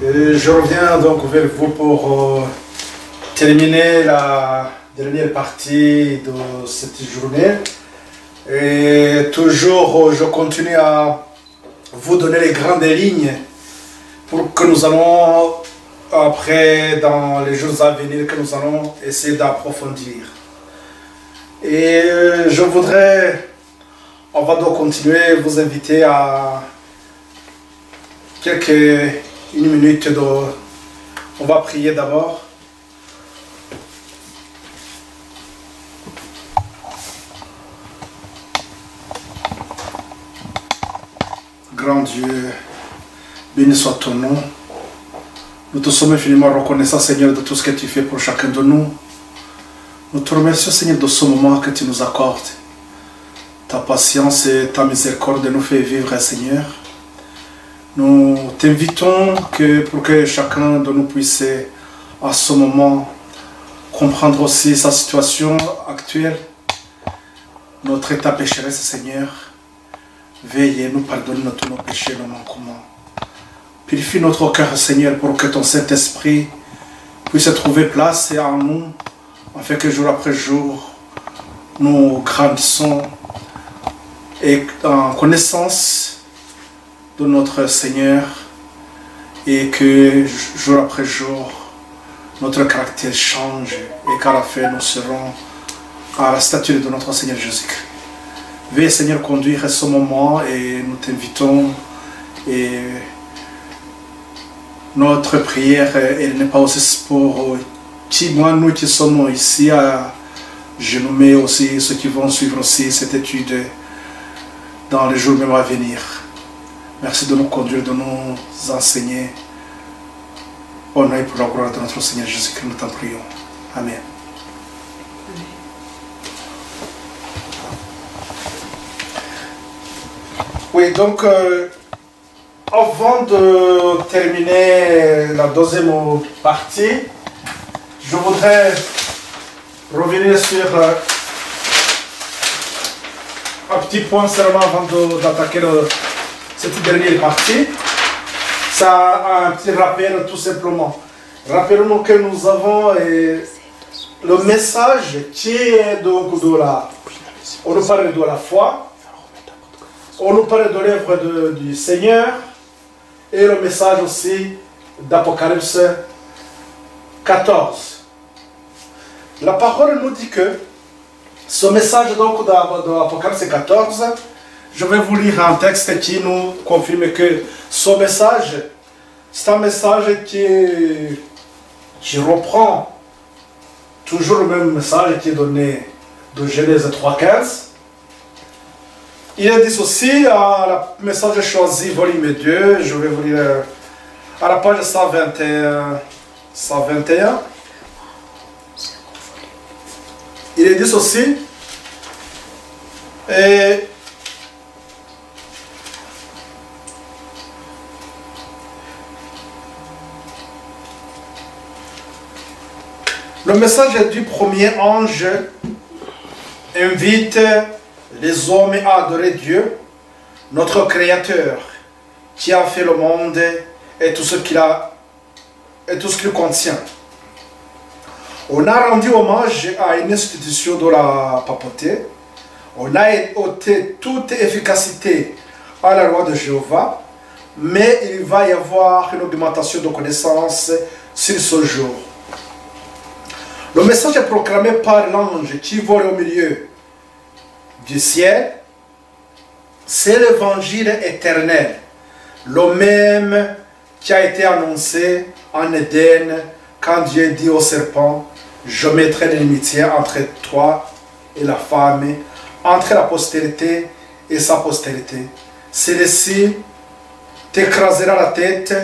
Je reviens donc vers vous pour terminer la dernière partie de cette journée. Et toujours, je continue à vous donner les grandes lignes pour que nous allons, après, dans les jours à venir, que nous allons essayer d'approfondir. Et je voudrais, on va donc continuer, vous inviter à une minute de... On va prier d'abord. Grand Dieu, béni soit ton nom. Nous te sommes infiniment reconnaissants, Seigneur, de tout ce que tu fais pour chacun de nous. Nous te remercions, Seigneur, de ce moment que tu nous accordes. Ta patience et ta miséricorde nous fait vivre, Seigneur. Nous t'invitons pour que chacun de nous puisse, à ce moment, comprendre aussi sa situation actuelle, notre état pécheresse, Seigneur. Veille et nous pardonne tous nos péchés, nos manquements. Purifie notre cœur, Seigneur, pour que ton Saint-Esprit puisse trouver place en nous, afin que jour après jour, nous grandissons et en connaissance de notre Seigneur et que jour après jour, notre caractère change et qu'à la fin, nous serons à la stature de notre Seigneur Jésus-Christ. Veuillez, Seigneur, conduire ce moment et nous t'invitons. Et notre prière, elle n'est pas aussi pour moi, nous qui sommes ici, je nous mets aussi ceux qui vont suivre aussi cette étude dans les jours même à venir. Merci de nous conduire, de nous enseigner. Au nom et pour la gloire de notre Seigneur Jésus-Christ, nous t'en prions. Amen. Oui, donc, avant de terminer la deuxième partie, je voudrais revenir sur un petit point seulement avant d'attaquer cette dernière partie. Ça a un petit rappel tout simplement. Rappelons-nous que nous avons le message qui est donc de la... On nous parle de la foi. On nous parle de l'œuvre du Seigneur et le message aussi d'Apocalypse 14. La parole nous dit que ce message donc d'Apocalypse 14, je vais vous lire un texte qui nous confirme que ce message, c'est un message qui reprend toujours le même message qui est donné de Genèse 3.15. Il est dit aussi à le message choisi, volume 2, je vais vous lire à la page 121. Il est dit aussi, le message du premier ange invite les hommes à adorer Dieu, notre Créateur, qui a fait le monde et tout ce qu'il contient. On a rendu hommage à une institution de la papauté. On a ôté toute efficacité à la loi de Jéhovah, mais il va y avoir une augmentation de connaissances sur ce jour. Le message est proclamé par l'ange qui vole au milieu du ciel, c'est l'évangile éternel, le même qui a été annoncé en Éden quand Dieu dit au serpent, je mettrai l'inimitié entre toi et la femme, entre la postérité et sa postérité. Celui-ci t'écrasera la tête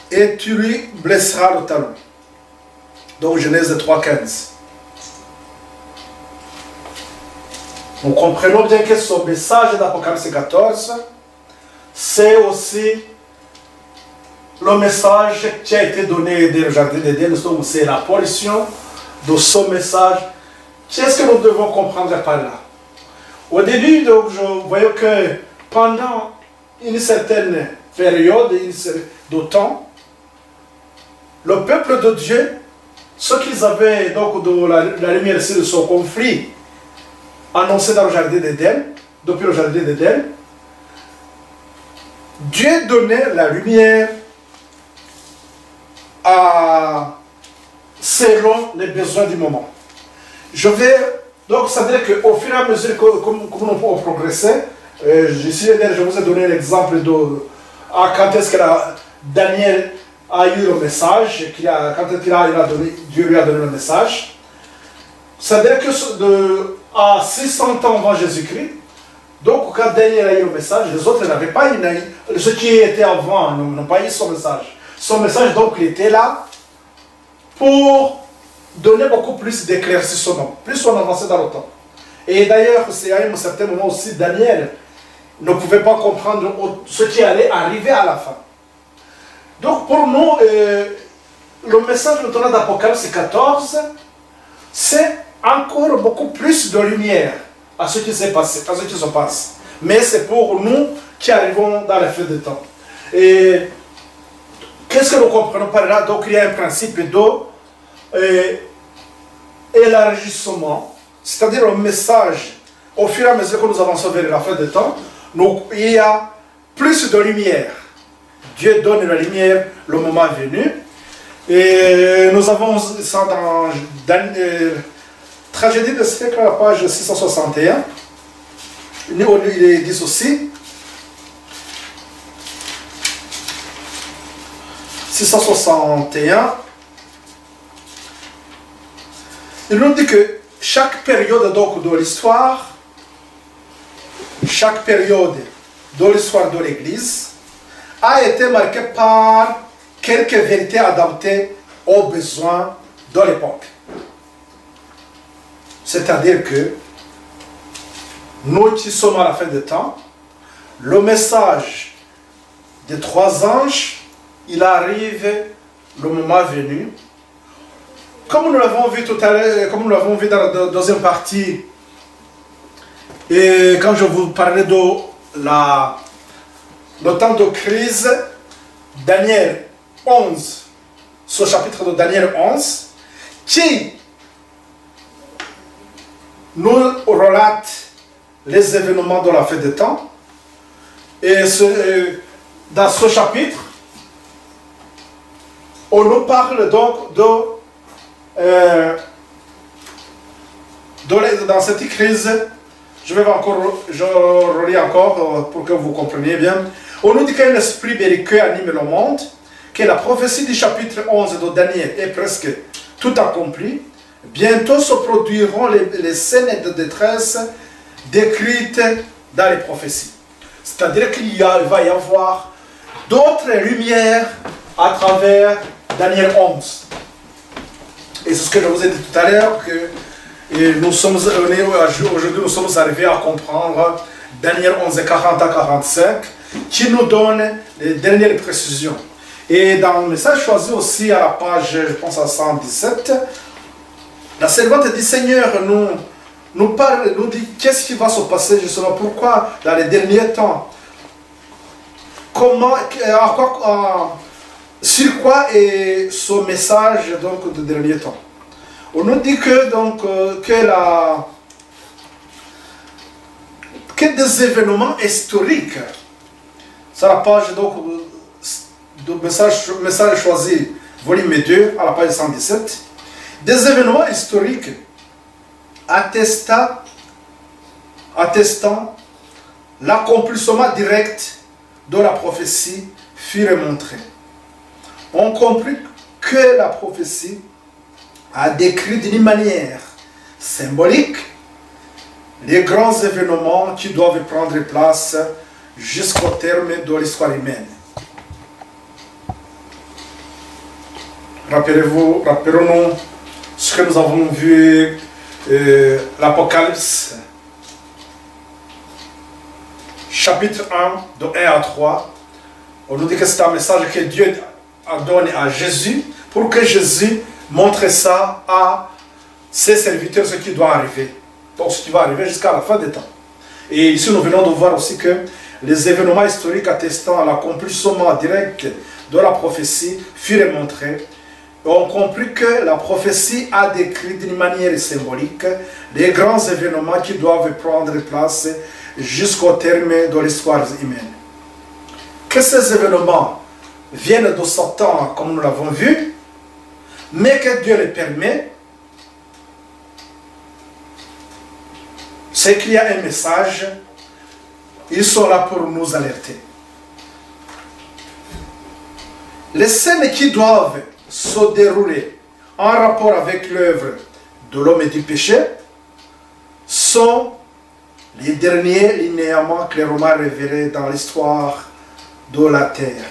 et tu lui blesseras le talon. Donc Genèse 3.15. Nous comprenons bien que ce message d'Apocalypse 14, c'est aussi le message qui a été donné dans le jardin d'Éden, c'est la pollution de ce message. Qu'est-ce que nous devons comprendre par là? Au début, donc, je voyais que pendant une certaine période de temps, le peuple de Dieu, ceux qu'ils avaient donc de la lumière ici de son conflit annoncé dans le jardin d'Éden, depuis le jardin d'Éden, Dieu donnait la lumière selon les besoins du moment. Donc ça veut dire qu'au fur et à mesure que comme nous pouvons progresser, je vous ai donné l'exemple de quand est-ce que Daniel a eu le message, Dieu lui a donné le message. Ça veut dire que à 600 ans avant Jésus-Christ, donc quand Daniel a eu le message, les autres n'avaient pas eu, ceux qui étaient avant n'ont pas eu son message. Son message donc il était là pour donner beaucoup plus d'éclaircissement, plus on avançait dans le temps. Et d'ailleurs, c'est à un certain moment aussi, Daniel ne pouvait pas comprendre ce qui allait arriver à la fin. Donc pour nous, le message maintenant d'Apocalypse 14, c'est encore beaucoup plus de lumière à ce qui s'est passé, à ce qui se passe. Mais c'est pour nous qui arrivons dans la fin du temps. Et qu'est-ce que nous comprenons par là? Donc il y a un principe d'élargissement, c'est-à-dire le message, au fur et à mesure que nous avançons vers la fin du temps, il y a plus de lumière. Dieu donne la lumière le moment venu. Et nous avons ça dans Tragédie de siècle à la page 661. Il est dit ceci. 661. Il nous dit que chaque période donc de l'histoire, de l'Église a été marquée par quelques vérités adaptées aux besoins de l'époque. C'est-à-dire que nous qui sommes à la fin du temps, le message des trois anges, il arrive le moment venu. Comme nous l'avons vu tout à l'heure, comme nous l'avons vu dans la deuxième partie, et quand je vous parlais de le temps de crise, Daniel 11, ce chapitre de Daniel 11, qui nous relate les événements de la fin des temps. Et dans ce chapitre, on nous parle donc dans cette crise. Je relis encore pour que vous compreniez bien. On nous dit qu'un esprit belliqueux anime le monde, que la prophétie du chapitre 11 de Daniel est presque tout accomplie. Bientôt se produiront les scènes de détresse décrites dans les prophéties. C'est-à-dire qu'il va y avoir d'autres lumières à travers Daniel 11. Et c'est ce que je vous ai dit tout à l'heure, que aujourd'hui nous sommes arrivés à comprendre Daniel 11, 40 à 45, qui nous donne les dernières précisions. Et dans le message choisi aussi à la page, je pense à 117, la servante du Seigneur nous parle, nous dit qu'est-ce qui va se passer justement, pourquoi dans les derniers temps, sur quoi est ce message donc de dernier temps. On nous dit que donc que des événements historiques, c'est la page donc de message choisi, volume 2, à la page 117, des événements historiques attestant l'accomplissement direct de la prophétie furent montrés. On comprit que la prophétie a décrit d'une manière symbolique les grands événements qui doivent prendre place jusqu'au terme de l'histoire humaine. Rappelons-nous ce que nous avons vu, l'Apocalypse, chapitre 1, de 1 à 3. On nous dit que c'est un message que Dieu a donné à Jésus, pour que Jésus montre ça à ses serviteurs, ce qui doit arriver. Donc ce qui va arriver jusqu'à la fin des temps. Et ici nous venons de voir aussi que les événements historiques attestant à l'accomplissement direct de la prophétie furent montrés. ont compris que la prophétie a décrit d'une manière symbolique les grands événements qui doivent prendre place jusqu'au terme de l'histoire humaine. Que ces événements viennent de Satan, comme nous l'avons vu, mais que Dieu les permet, c'est qu'il y a un message, ils sont là pour nous alerter. Les scènes qui doivent se dérouler en rapport avec l'œuvre de l'homme et du péché sont les derniers linéaments clairement révélés dans l'histoire de la terre.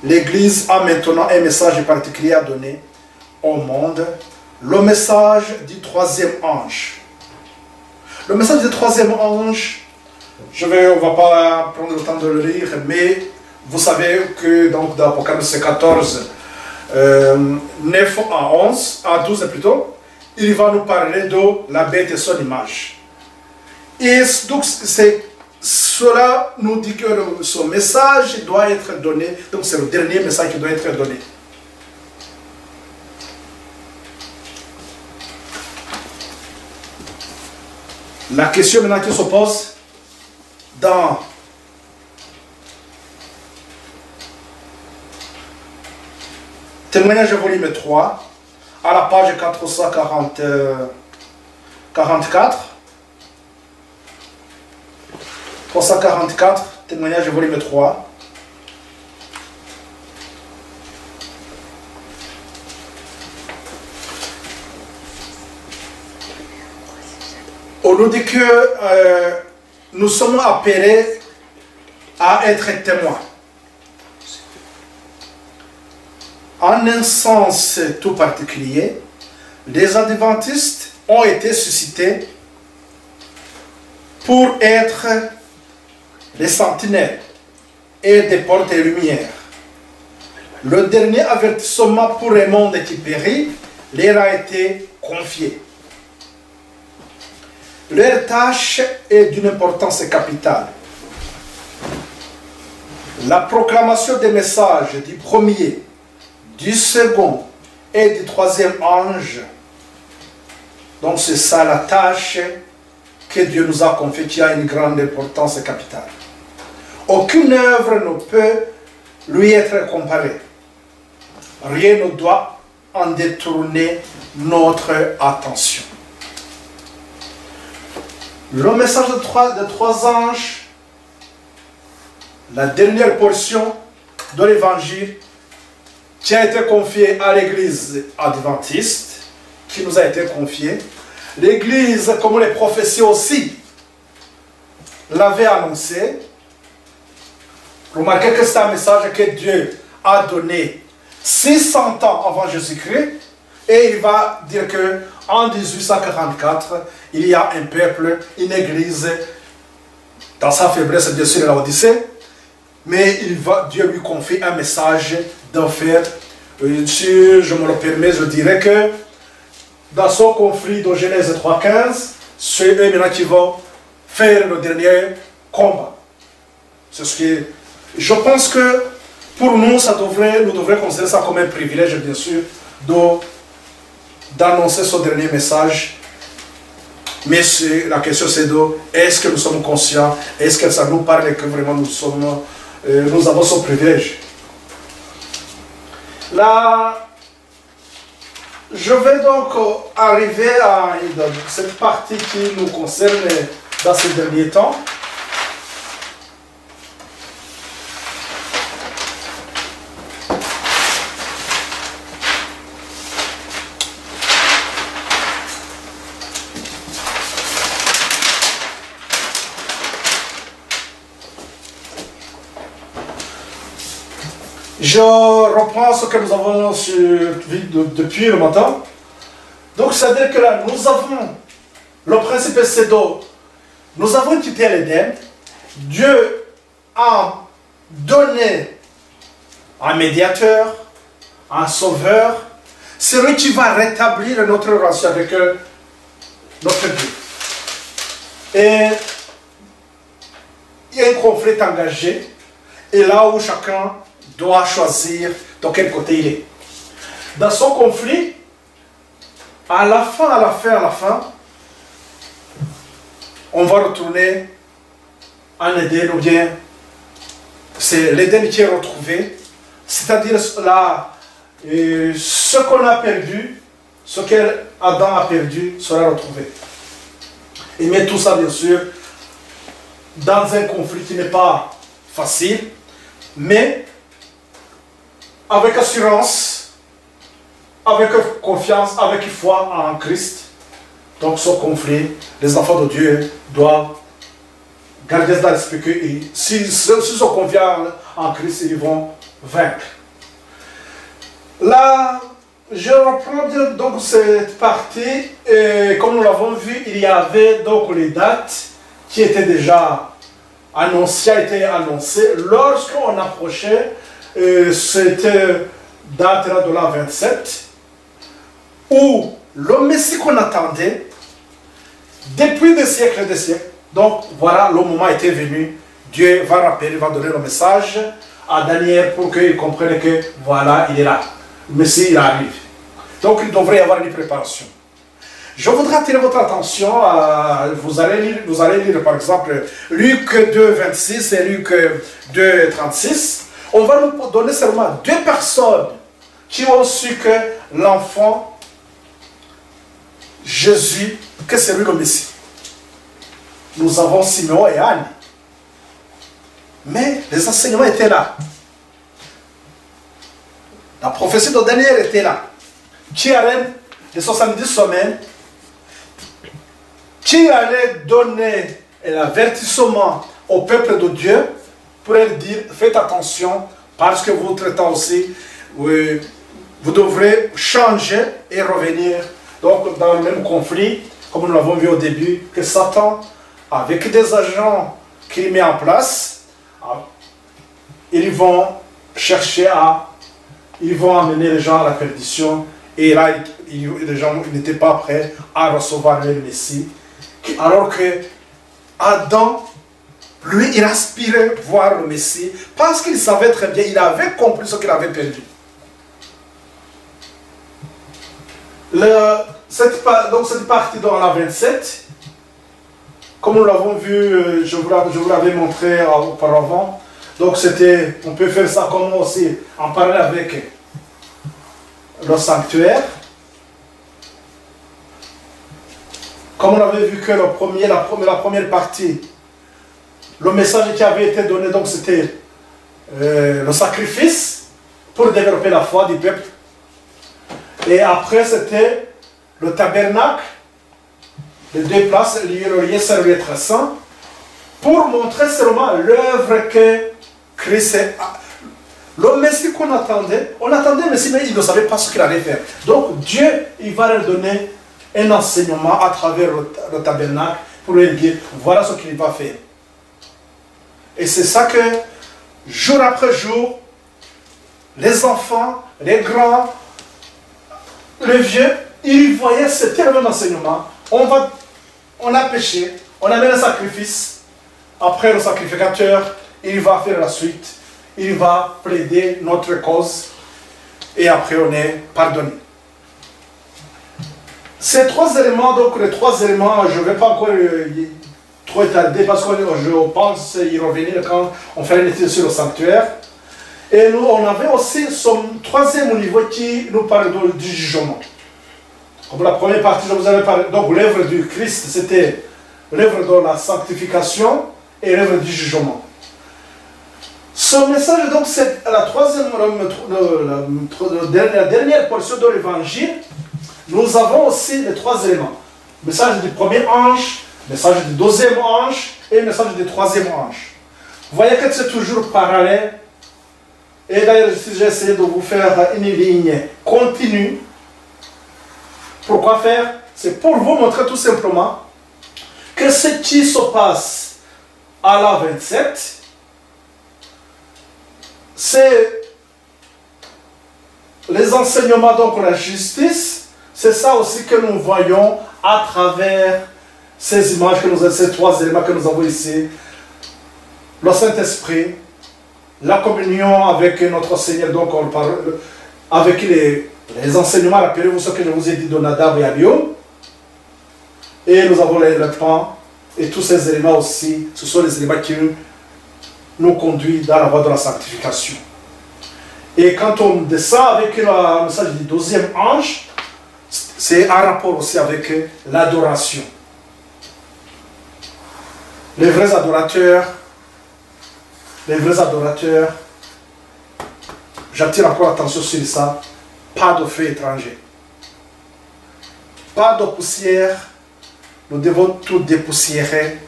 L'Église a maintenant un message particulier à donner au monde, le message du troisième ange. Le message du troisième ange, on ne va pas prendre le temps de le lire, mais vous savez que donc, dans Apocalypse 14, 9 à 11, à 12 plutôt, il va nous parler de la bête et son image. Et donc cela nous dit que ce message doit être donné, donc c'est le dernier message qui doit être donné. La question maintenant qui se pose dans Témoignage volume 3, à la page 444, 344, Témoignage volume 3. On nous dit que nous sommes appelés à être témoins. En un sens tout particulier, les adventistes ont été suscités pour être des sentinelles et des portes et lumières. Le dernier avertissement pour un monde qui périt leur a été confié. Leur tâche est d'une importance capitale. La proclamation des messages du premier, du second et du troisième ange. Donc c'est ça la tâche que Dieu nous a confiée, qui a une grande importance capitale. Aucune œuvre ne peut lui être comparée. Rien ne doit en détourner notre attention. Le message de trois anges, la dernière portion de l'évangile qui a été confiée à l'église adventiste, qui nous a été confiée. L'église, comme les prophéties aussi, l'avait annoncé. Remarquez que c'est un message que Dieu a donné 600 ans avant Jésus-Christ. Et il va dire que en 1844, il y a un peuple, une église, dans sa faiblesse, bien sûr, la Odyssée, mais Dieu lui confie un message d'enfer. Si je me le permets, je dirais que dans son conflit de Genèse 3.15, c'est eux maintenant qui vont faire le dernier combat. C'est ce qui, je pense que pour nous, nous devrions considérer ça comme un privilège, bien sûr, d'annoncer ce dernier message. Mais la question c'est est-ce que nous sommes conscients, est-ce que ça nous parle et que vraiment nous avons ce privilège. Là, je vais donc arriver à cette partie qui nous concerne dans ces derniers temps. Je reprends ce que nous avons vu depuis le matin. Donc, c'est-à-dire que là, nous avons, le principe c'est nous avons quitté l'Éden. Dieu a donné un médiateur, un sauveur, celui qui va rétablir notre relation avec notre Dieu. Et il y a un conflit engagé, et là où chacun doit choisir de quel côté il est. dans son conflit, à la fin, on va retourner en Éden, ou bien c'est l'Éden qui est retrouvé, c'est-à-dire ce qu'on a perdu, ce qu'Adam a perdu sera retrouvé. Il met tout ça, bien sûr, dans un conflit qui n'est pas facile, mais avec assurance, avec confiance, avec foi en Christ. Donc ce conflit, les enfants de Dieu doivent garder dans l'esprit que s'ils sont confiants en Christ, ils vont vaincre. Là, je reprends donc cette partie, et comme nous l'avons vu, il y avait donc les dates qui étaient déjà annoncées, lorsqu'on approchait cette date-là de la 27, où le Messie qu'on attendait, depuis des siècles et des siècles, donc voilà, le moment était venu, Dieu va rappeler, il va donner le message à Daniel pour qu'il comprenne que voilà, il est là, le Messie il arrive. Donc il devrait y avoir une préparation. Je voudrais attirer votre attention, vous allez lire par exemple Luc 2, 26 et Luc 2, 36. On va nous donner seulement deux personnes qui ont su que l'enfant Jésus, que c'est lui le Messie. Nous avons Simeon et Anne. Mais les enseignements étaient là. La prophétie de Daniel était là. Qui allait, les 70 semaines, qui allait donner l'avertissement au peuple de Dieu pour leur dire, faites attention, parce que votre temps aussi, vous devrez changer et revenir donc dans le même conflit, comme nous l'avons vu au début, que Satan, avec des agents qu'il met en place, ils vont chercher ils vont amener les gens à la perdition. Et là, les gens n'étaient pas prêts à recevoir le Messie. Alors que Adam, lui, il aspirait voir le Messie parce qu'il savait très bien, il avait compris ce qu'il avait perdu. Cette partie dans la 27, comme nous l'avons vu, je vous l'avais montré auparavant. Donc c'était, on peut faire ça comme aussi, en parler avec le sanctuaire. Comme on avait vu que la première partie, le message qui avait été donné, donc c'était le sacrifice pour développer la foi du peuple. Et après c'était le tabernacle, les deux places, le lieu saint, le lieu très saint, pour montrer seulement l'œuvre que Christ est. Le Messie qu'on attendait, on attendait le Messie, mais il ne savait pas ce qu'il allait faire. Donc Dieu, il va leur donner un enseignement à travers le tabernacle pour leur dire, voilà ce qu'il va faire. Et c'est ça que, jour après jour, les enfants, les grands, les vieux, ils voyaient ce terme d'enseignement. On a péché, on amène un sacrifice. Après le sacrificateur, il va faire la suite. Il va plaider notre cause. Et après, on est pardonné. Ces trois éléments, donc les trois éléments, je ne vais pas encore trop étaler parce que je pense y revenir quand on fait une étude sur le sanctuaire. Et nous, on avait aussi son troisième niveau qui nous parle du jugement. Comme la première partie, je vous avais parlé, donc l'œuvre du Christ, c'était l'œuvre de la sanctification et l'œuvre du jugement. Ce message, donc, c'est la dernière portion de l'évangile. Nous avons aussi les trois éléments. Le message du premier ange, le message du deuxième ange et le message du troisième ange. Vous voyez que c'est toujours parallèle. Et d'ailleurs, j'ai essayé de vous faire une ligne continue. Pourquoi faire? C'est pour vous montrer tout simplement que ce qui se passe à la 27, c'est les enseignements, donc la justice, c'est ça aussi que nous voyons à travers ces images, ces trois éléments que nous avons ici. Le Saint-Esprit, la communion avec notre Seigneur, donc on parle avec Les enseignements, rappelez-vous ce que je vous ai dit de Nadab et Abihu. Et nous avons le pain. Et tous ces éléments aussi, ce sont les éléments qui nous conduisent dans la voie de la sanctification. Et quand on descend avec le message du deuxième ange, c'est un rapport aussi avec l'adoration. Les vrais adorateurs, j'attire encore l'attention sur ça, pas de feu étranger. Pas de poussière, nous devons tout dépoussiérer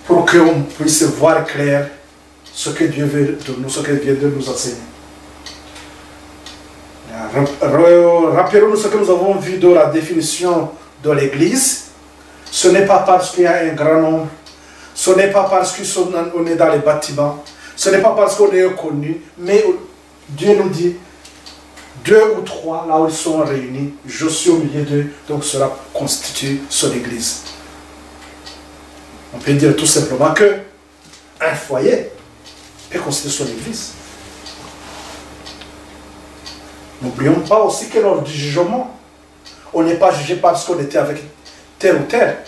pour qu'on puisse voir clair ce que Dieu veut de nous, ce que Dieu veut nous enseigner. Rappelons-nous ce que nous avons vu dans la définition de l'Église. Ce n'est pas parce qu'il y a un grand nombre, ce n'est pas parce qu'on est dans les bâtiments, ce n'est pas parce qu'on est connu, mais Dieu nous dit, 2 ou 3, là où ils sont réunis, je suis au milieu d'eux, donc cela constitue son Église. On peut dire tout simplement que un foyer peut constituer son Église. N'oublions pas aussi que lors du jugement, on n'est pas jugé parce qu'on était avec tel ou tel,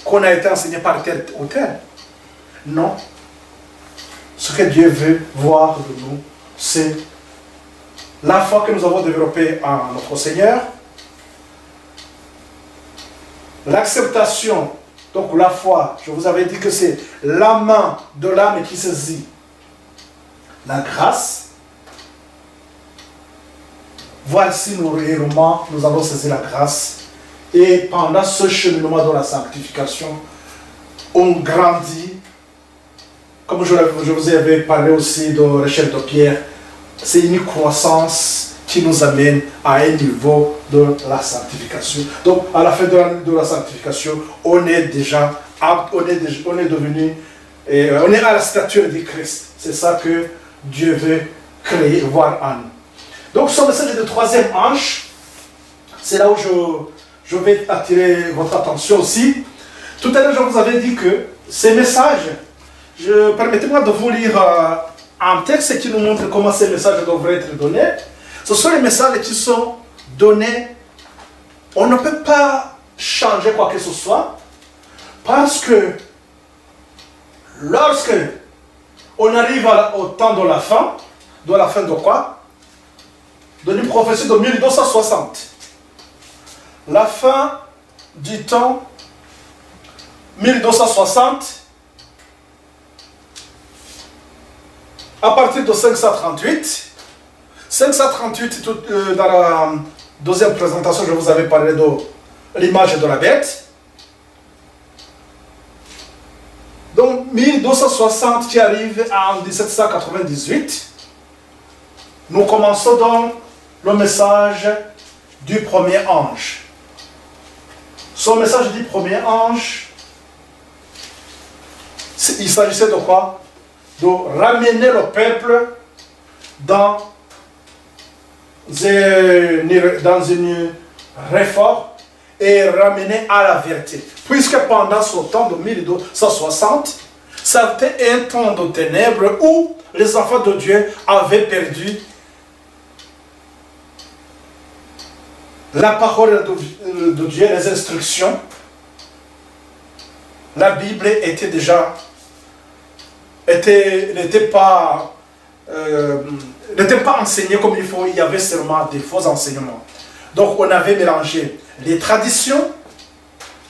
qu'on a été enseigné par tel ou tel. Non. Ce que Dieu veut voir de nous, c'est la foi que nous avons développée en notre Seigneur, l'acceptation, donc la foi, je vous avais dit que c'est la main de l'âme qui saisit la grâce. Voici nous réellement, nous avons saisi la grâce. Et pendant ce cheminement de la sanctification, on grandit. Comme je vous avais parlé aussi de l'échelle de Pierre, c'est une croissance qui nous amène à un niveau de la sanctification. Donc, à la fin de la sanctification, on est déjà apte, on est devenu, on est à la stature du Christ. C'est ça que Dieu veut créer, voir en nous. Donc, ce message de troisième ange, c'est là où je vais attirer votre attention aussi. Tout à l'heure, je vous avais dit que ces messages, permettez-moi de vous lire un texte qui nous montre comment ces messages devraient être donnés. Ce sont les messages qui sont donnés. On ne peut pas changer quoi que ce soit parce que lorsque on arrive au temps de la fin de quoi? De une prophétie de 1260. La fin du temps 1260, à partir de 538, dans la deuxième présentation, je vous avais parlé de l'image de la bête. Donc 1260 qui arrive en 1798, nous commençons donc le message du premier ange. Ce message du premier ange, il s'agissait de quoi? De ramener le peuple dans une réforme et ramener à la vérité. Puisque pendant ce temps de 1260, ça était un temps de ténèbres où les enfants de Dieu avaient perdu la parole de Dieu, les instructions. La Bible était déjà, n'était pas enseignée comme il faut. Il y avait seulement des faux enseignements. Donc on avait mélangé les traditions,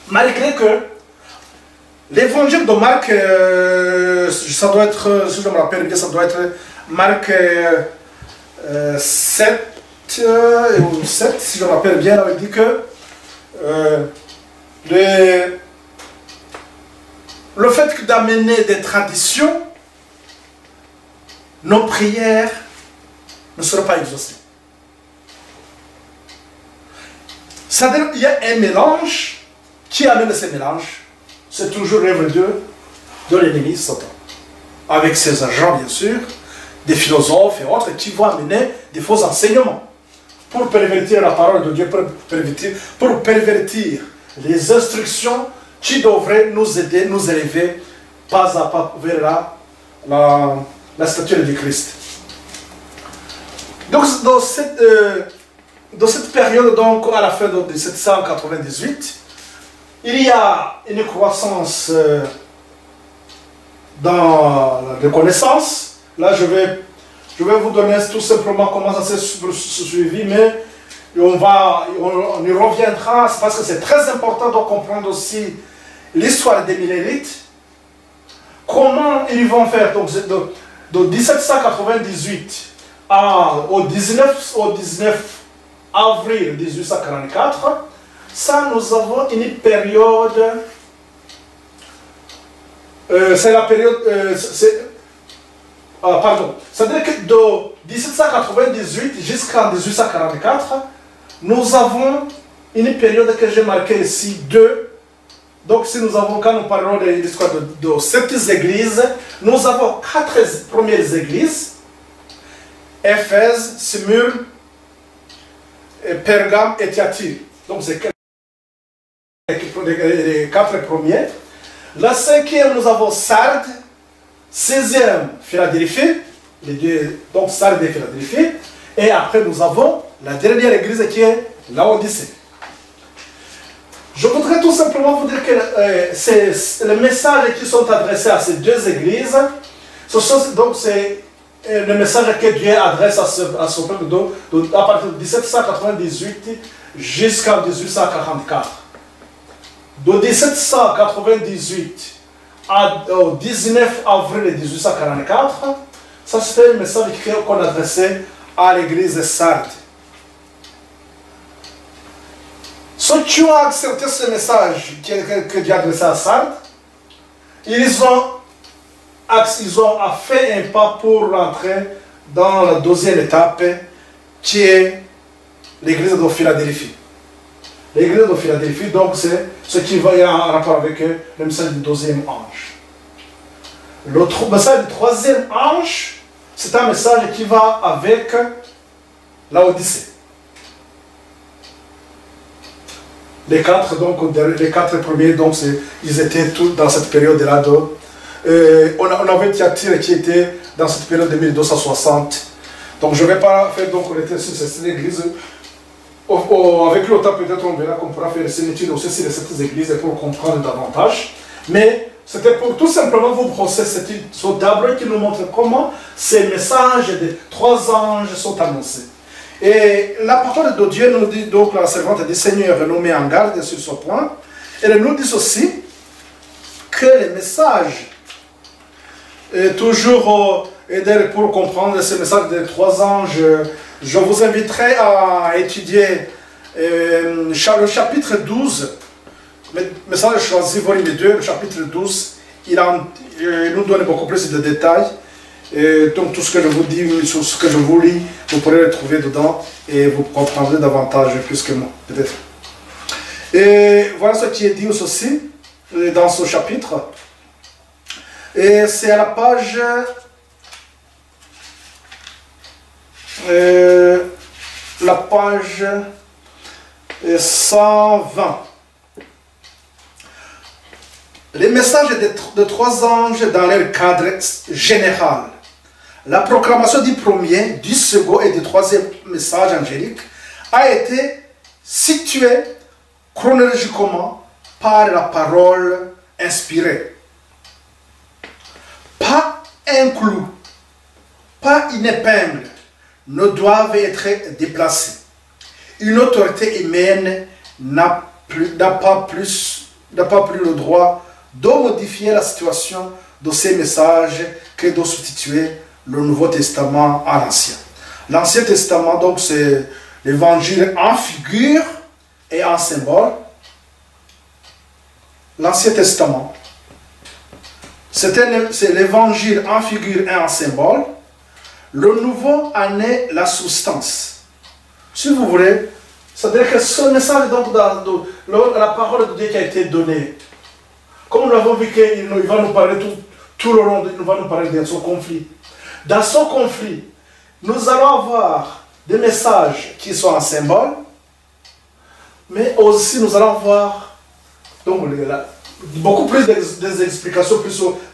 malgré que l'évangile de Marc, ça doit être, si je me rappelle bien, ça doit être Marc 7, ou 7, si je me rappelle bien, il dit que le fait d'amener des traditions, nos prières ne seront pas exaucées. C'est-à-dire qu'il y a un mélange qui amène ces mélanges. C'est toujours l'œuvre de l'ennemi Satan. Avec ses agents, bien sûr, des philosophes et autres qui vont amener des faux enseignements pour pervertir la parole de Dieu, pour pervertir les instructions qui devraient nous aider, nous élever pas à pas vers la stature du Christ. Donc, dans cette période, donc, à la fin de 1798, il y a une croissance dans la connaissances. Là, je vais vous donner tout simplement comment ça s'est suivi, mais on y reviendra, parce que c'est très important de comprendre aussi l'histoire des millénites. Comment ils vont faire donc, de 1798 au 19 avril 1844, ça nous avons une période, c'est la période, pardon, c'est-à-dire que de 1798 jusqu'en 1844, nous avons une période que j'ai marquée ici, 2. Donc si nous avons, quand nous parlons de l'histoire de sept églises, nous avons 4 premières églises, Éphèse, Smyrne, Pergame et Thyatire. Donc c'est les 4 premiers. La 5e, nous avons Sardes, 16e, Philadelphie, donc Sardes et Philadelphie. Et après, nous avons la dernière église qui est Laodicée. Je voudrais tout simplement vous dire que les messages qui sont adressés à ces 2 églises, donc c'est le message que Dieu adresse à son peuple à partir de 1798 jusqu'en 1844. De 1798 au 19 avril 1844, ça c'était un message qu'on adressait à l'église de Sardes. Ceux qui ont accepté ce message que Dieu a adressé à Sardes, ils ont fait un pas pour rentrer dans la 2e étape, qui est l'église de Philadelphie. L'église de Philadelphie, donc, c'est ce qui va en rapport avec le message du 2e ange. Le message du 3e ange, c'est un message qui va avec Laodicée. Les 4 premiers, donc, ils étaient tous dans cette période-là. On avait Thyatire qui était dans cette période de 1260. Donc je ne vais pas faire donc sur cette église. Avec le temps, peut-être on verra qu'on pourra faire une étude aussi sur cette église pour comprendre davantage. Mais c'était pour tout simplement vous brosser ce tableau qui nous montre comment ces messages des 3 anges sont annoncés. Et la parole de Dieu nous dit, donc la servante du Seigneur nous met en garde sur ce point. Elle nous dit aussi que les messages, toujours aider pour comprendre ce message des 3 anges, je vous inviterai à étudier le chapitre 12, message choisi volume 2, le chapitre 12, il nous donne beaucoup plus de détails. Et donc tout ce que je vous dis, tout ce que je vous lis, vous pourrez le trouver dedans et vous comprendrez davantage plus que moi, peut-être. Et voilà ce qui est dit aussi dans ce chapitre. Et c'est à la page 120. Les messages de 3 anges dans leur cadre général. La proclamation du premier, du second et du 3e message angélique a été située chronologiquement par la parole inspirée. Pas un clou, pas une épingle ne doivent être déplacés. Une autorité humaine n'a pas plus le droit de modifier la situation de ces messages que de substituer le Nouveau Testament à l'Ancien. L'Ancien Testament, donc, c'est l'évangile en figure et en symbole. L'Ancien Testament, c'est l'évangile en figure et en symbole. Le Nouveau en est la substance. Si vous voulez, c'est-à-dire que ce message, donc, la parole de Dieu qui a été donnée, comme nous l'avons vu qu'il va nous parler tout le long, il va nous parler de son conflit. Dans ce conflit, nous allons avoir des messages qui sont en symbole, mais aussi nous allons voir donc, beaucoup plus des explications.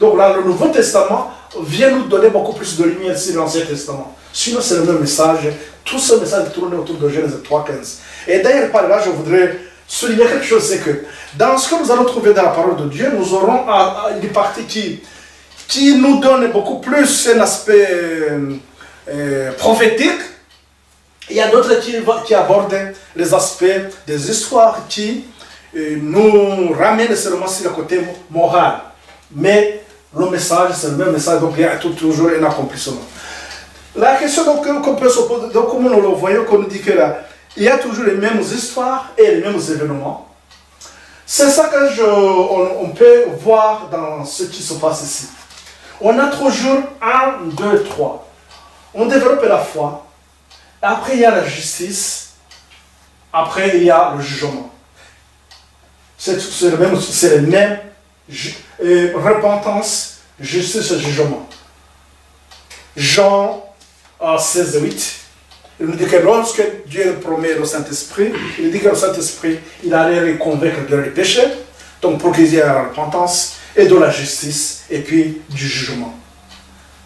Donc là, le Nouveau Testament vient nous donner beaucoup plus de lumière sur l'Ancien Testament. Sinon, c'est le même message. Tout ce message tourne autour de Genèse 3:15. Et d'ailleurs, par là, je voudrais souligner quelque chose, c'est que dans ce que nous allons trouver dans la parole de Dieu, nous aurons une partie qui nous donne beaucoup plus un aspect prophétique. Il y a d'autres qui abordent les aspects des histoires qui nous ramènent seulement sur le côté moral. Mais le message, c'est le même message, donc il y a toujours un accomplissement. La question qu'on peut se poser, donc comme nous le voyons, qu'on nous dit que là, il y a toujours les mêmes histoires et les mêmes événements. C'est ça que on peut voir dans ce qui se passe ici. On a toujours 1, 2, 3. On développe la foi. Après, il y a la justice. Après, il y a le jugement. C'est le même repentance, justice et jugement. Jean 16:8. Il nous dit que lorsque Dieu promet le Saint-Esprit, il dit que le Saint-Esprit, il allait les convaincre de leurs péchés, donc pour qu'ils aient la repentance, et de la justice, et puis du jugement.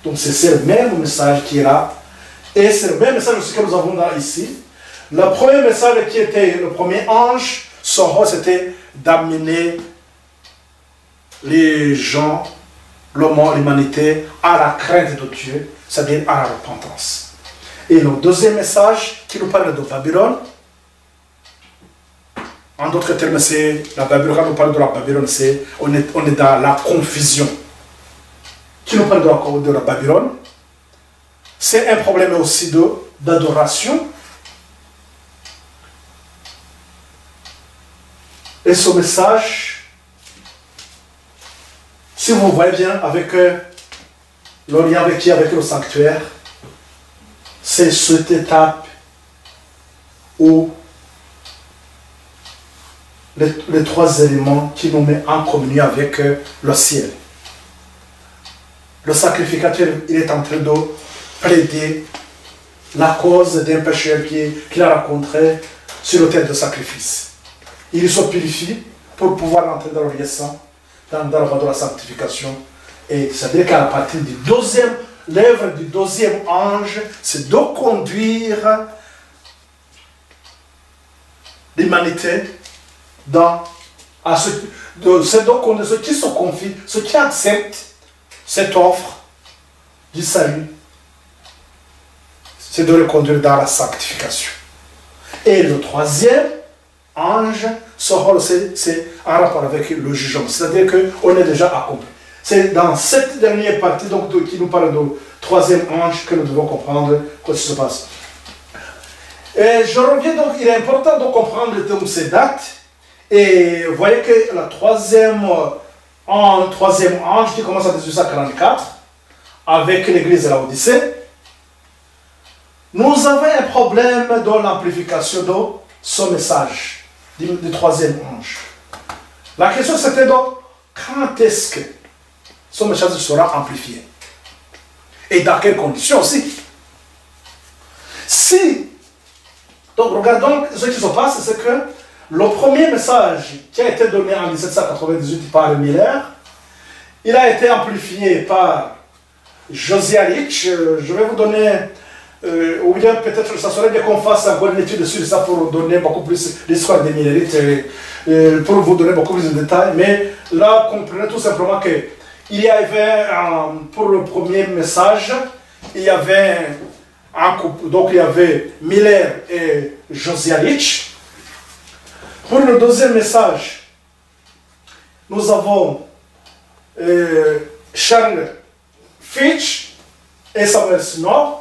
Donc c'est le même message qui est là, et c'est le même message aussi que nous avons là ici. Le premier message qui était le premier ange, son rôle c'était d'amener les gens, l'humanité, à la crainte de Dieu, c'est-à-dire à la repentance. Et le deuxième message qui nous parle de Babylone, en d'autres termes, c'est la Babylone. Quand on parle de la Babylone, on est dans la confusion. Qui nous parle de la Babylone, c'est un problème aussi d'adoration. Et ce message, si vous voyez bien avec le lien avec le sanctuaire, c'est cette étape où les trois éléments qui nous mettent en communion avec le ciel. Le sacrificateur, il est en train de plaider la cause d'un pécheur qu'il a rencontré sur l'autel de sacrifice. Il se purifie pour pouvoir entrer dans le lieu saint, dans la voie de la sanctification. Et c'est-à-dire qu'à partir du l'œuvre du deuxième ange, c'est de conduire l'humanité c'est donc ceux qui se confient, ceux qui acceptent cette offre du salut, c'est de les conduire dans la sanctification. Et le troisième ange, son rôle, c'est en rapport avec le jugement, c'est-à-dire qu'on est déjà accompli. C'est dans cette dernière partie donc, qui nous parle du troisième ange que nous devons comprendre ce qui se passe. Et je reviens donc, il est important de comprendre donc, ces dates. Et vous voyez que le troisième ange qui commence en 1844 avec l'église de la Odyssée, nous avons un problème dans l'amplification de ce message du troisième ange. La question c'était donc quand est-ce que ce message sera amplifié? Et dans quelles conditions aussi? Donc regardons ce qui se passe, c'est que le premier message qui a été donné en 1798 par Miller, il a été amplifié par Josiah Litch. Je vais vous donner, ou bien peut-être ça serait bien qu'on fasse encore une étude sur ça pour donner beaucoup plus l'histoire des Millerites, pour vous donner beaucoup plus de détails. Mais là, comprenez tout simplement que il y avait, pour le premier message, il y avait un couple, donc il y avait Miller et Josiah Litch. Pour le deuxième message, nous avons Charles Fitch et Samuel Snow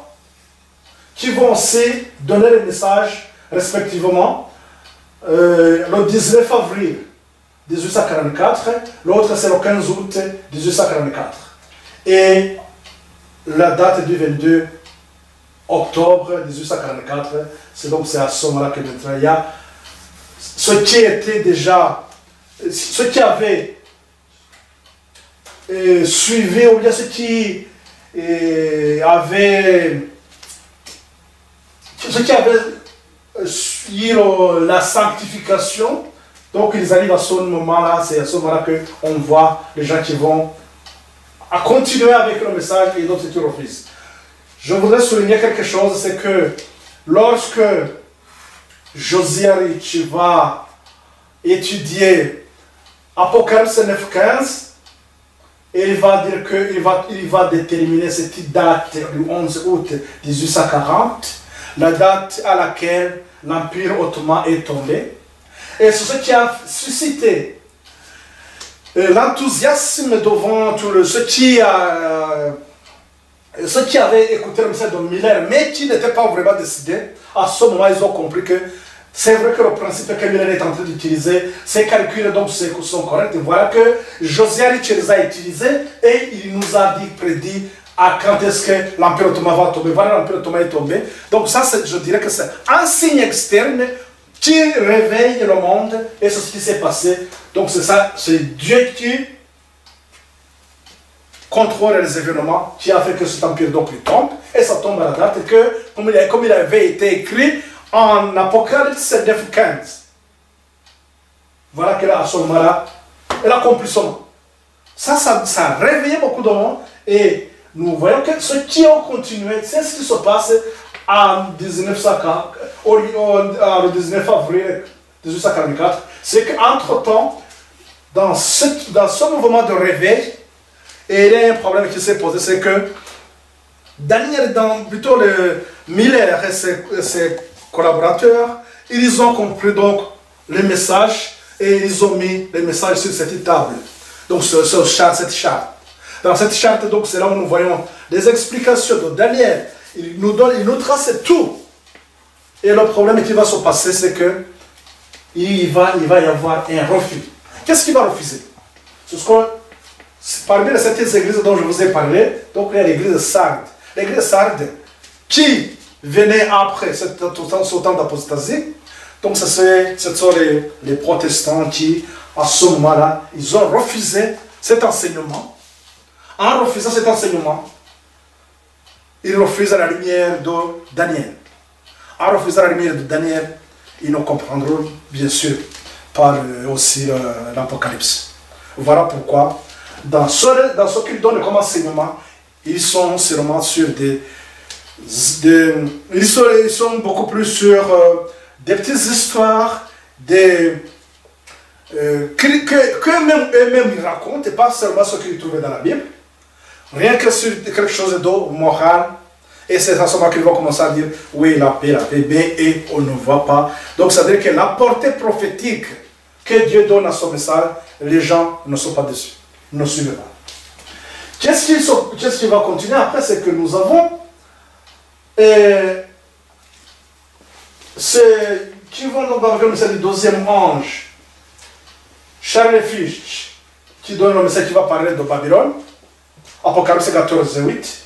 qui vont aussi donner les messages respectivement le 19 avril 1844, l'autre c'est le 15 août 1844. Et la date du 22 octobre 1844, c'est donc à ce moment-là que il y a ce qui était déjà, ce qui avait suivi, ou bien ce qui avait suivi la sanctification. Donc ils arrivent à ce moment-là, c'est à ce moment-là qu'on voit les gens qui vont à continuer avec le message et d'autres qui refusent. je voudrais souligner quelque chose, c'est que lorsque Josiari, tu vas étudier Apocalypse 9:15, et il va dire qu'il va déterminer cette date du 11 août 1840, la date à laquelle l'Empire ottoman est tombé. Et c'est ce qui a suscité l'enthousiasme devant ceux qui avaient écouté le message de Miller, mais qui n'étaient pas vraiment décidés. À ce moment, ils ont compris que c'est vrai que le principe que Miller est en train d'utiliser, ces calculs donc sont corrects. Et voilà que Josiari les a utilisés et il nous a prédit à quand est-ce que l'Empire ottoman va tomber. Voilà, l'Empire ottoman est tombé. Donc ça, je dirais que c'est un signe externe qui réveille le monde et c'est ce qui s'est passé. Donc c'est ça, c'est Dieu qui contrôle les événements qui a fait que cet empire donc lui tombe et ça tombe à la date que, comme il avait été écrit en Apocalypse 9:15. Voilà qu'elle a à ce moment-là, elle a accompli son nom. Ça a réveillé beaucoup de monde et nous voyons que ceux qui ont continué, c'est ce qui se passe en 1940, le 19 avril 1844, c'est qu'entre-temps, dans ce mouvement de réveil, et il y a un problème qui s'est posé, c'est que Daniel, plutôt le Miller et ses collaborateurs, ils ont compris donc les messages et ils ont mis les messages sur cette table, donc cette charte. Dans cette charte, donc c'est là où nous voyons les explications de Daniel. Il nous trace tout. Et le problème qui va se passer, c'est que il va y avoir un refus. Qu'est-ce qu'il va refuser? Parmi les 7 églises dont je vous ai parlé, donc il y a l'église de Sardes. L'église de Sardes qui venait après ce temps d'apostasie. Donc ce sont les protestants qui, à ce moment-là, ils ont refusé cet enseignement. En refusant cet enseignement, ils refusent la lumière de Daniel. En refusant la lumière de Daniel, ils nous comprendront bien sûr par aussi l'Apocalypse. Voilà pourquoi, dans ce qu'ils donnent comme enseignement, ils sont sûrement sur ils sont beaucoup plus sur des petites histoires, que eux-mêmes ils racontent, et pas seulement ce qu'ils trouvaient dans la Bible. Rien que sur quelque chose de moral. Et c'est à ce moment qu'ils vont commencer à dire oui, la paix, et on ne voit pas. Donc ça veut dire que la portée prophétique que Dieu donne à son message, les gens ne sont pas dessus, ne suivent pas. Qu'est-ce qui va continuer après? C'est que nous avons qui vont donc avoir le message du deuxième ange, Charles Fisch, qui donne le message qui va parler de Babylone, Apocalypse 14:8.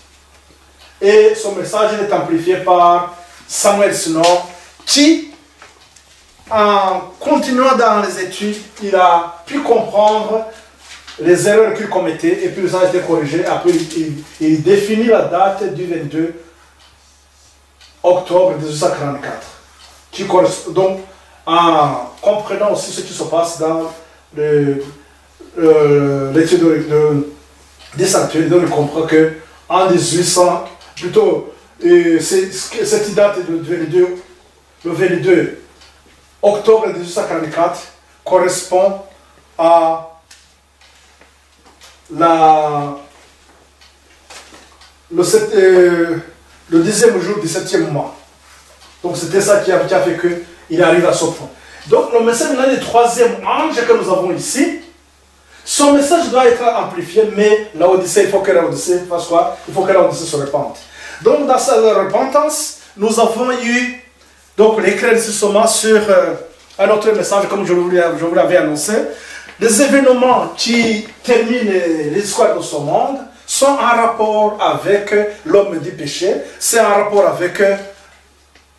Et son message est amplifié par Samuel Snow, qui, en continuant dans les études, il a pu comprendre les erreurs qu'il commettait, et puis ça a été corrigé. Après, il définit la date du 22 octobre 1844, qui correspond donc en comprenant aussi ce qui se passe dans l'étude des sanctuaires. Donc, il comprend qu'en 1800, plutôt, cette date le 22 octobre 1844 correspond à le 10e jour du 7e mois. Donc c'était ça qui a fait qu'il arrive à ce point. Donc le message du troisième ange que nous avons ici, son message doit être amplifié, mais l'Odyssée, il faut que l'Odyssée fasse quoi? Il faut que l'Odyssée se répande. Donc dans sa repentance, nous avons eu donc l'éclaircissement sur un autre message, comme je vous l'avais annoncé. Les événements qui terminent l'histoire de ce monde sont en rapport avec l'homme du péché, c'est en rapport avec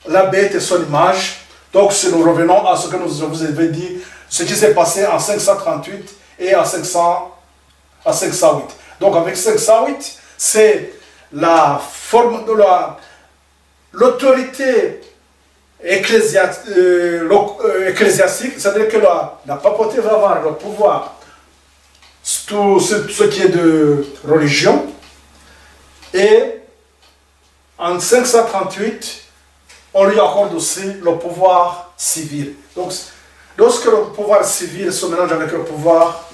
la bête et son image. Donc si nous revenons à ce que nous vous avons dit, ce qui s'est passé en 538 et en 508. Donc avec 508, c'est la forme de l'autorité ecclésiastique, c'est-à-dire que la papauté va avoir le pouvoir, tout ce qui est de religion, et en 538, on lui accorde aussi le pouvoir civil. Donc, lorsque le pouvoir civil se mélange avec le pouvoir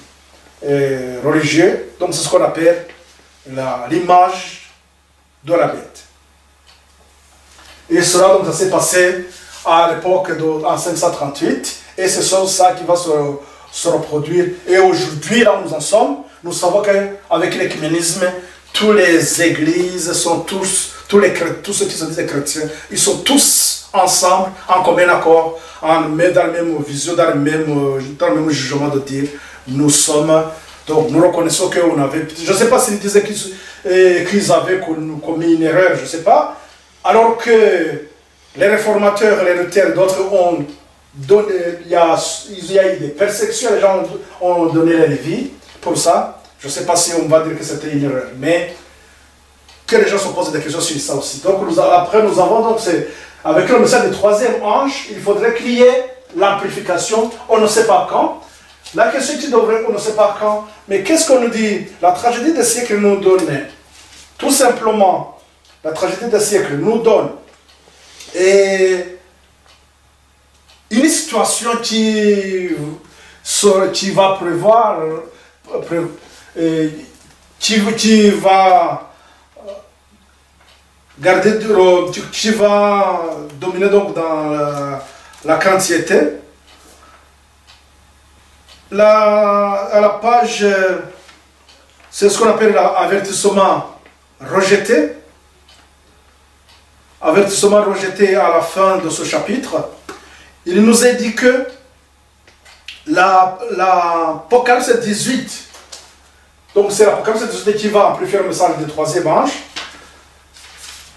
religieux, donc c'est ce qu'on appelle l'image de la bête. Et cela, donc, ça s'est passé à l'époque en 538, et c'est ça qui va se reproduire. Et aujourd'hui, là où nous en sommes, nous savons qu'avec l'écuménisme, toutes les églises sont tous ceux qui se disent chrétiens, ils sont tous ensemble, en commun accord, dans la même vision, dans le même jugement de dire, nous sommes, donc nous reconnaissons qu'on avait, je ne sais pas s'ils disaient qu'ils avaient commis une erreur, je ne sais pas, alors que les réformateurs, les luthériens, d'autres ont donné, il y a eu des persécutions, les gens ont donné leur vie pour ça. Je ne sais pas si on va dire que c'était une erreur, mais que les gens se posent des questions sur ça aussi. Donc après nous avons donc, avec le message du troisième ange, il faudrait qu'il y ait l'amplification, on ne sait pas quand. La question qui devrait, on ne sait pas quand, mais qu'est-ce qu'on nous dit? La tragédie des siècles nous donne, tout simplement, la tragédie des siècles nous donne une situation qui va prévoir, qui va garder, qui va dominer donc dans la quantité. À la page, c'est ce qu'on appelle l'avertissement rejeté. Avertissement rejeté à la fin de ce chapitre. Il nous est dit que l'Apocalypse 18, donc c'est l'Apocalypse 18 qui va amplifier le message du troisième ange.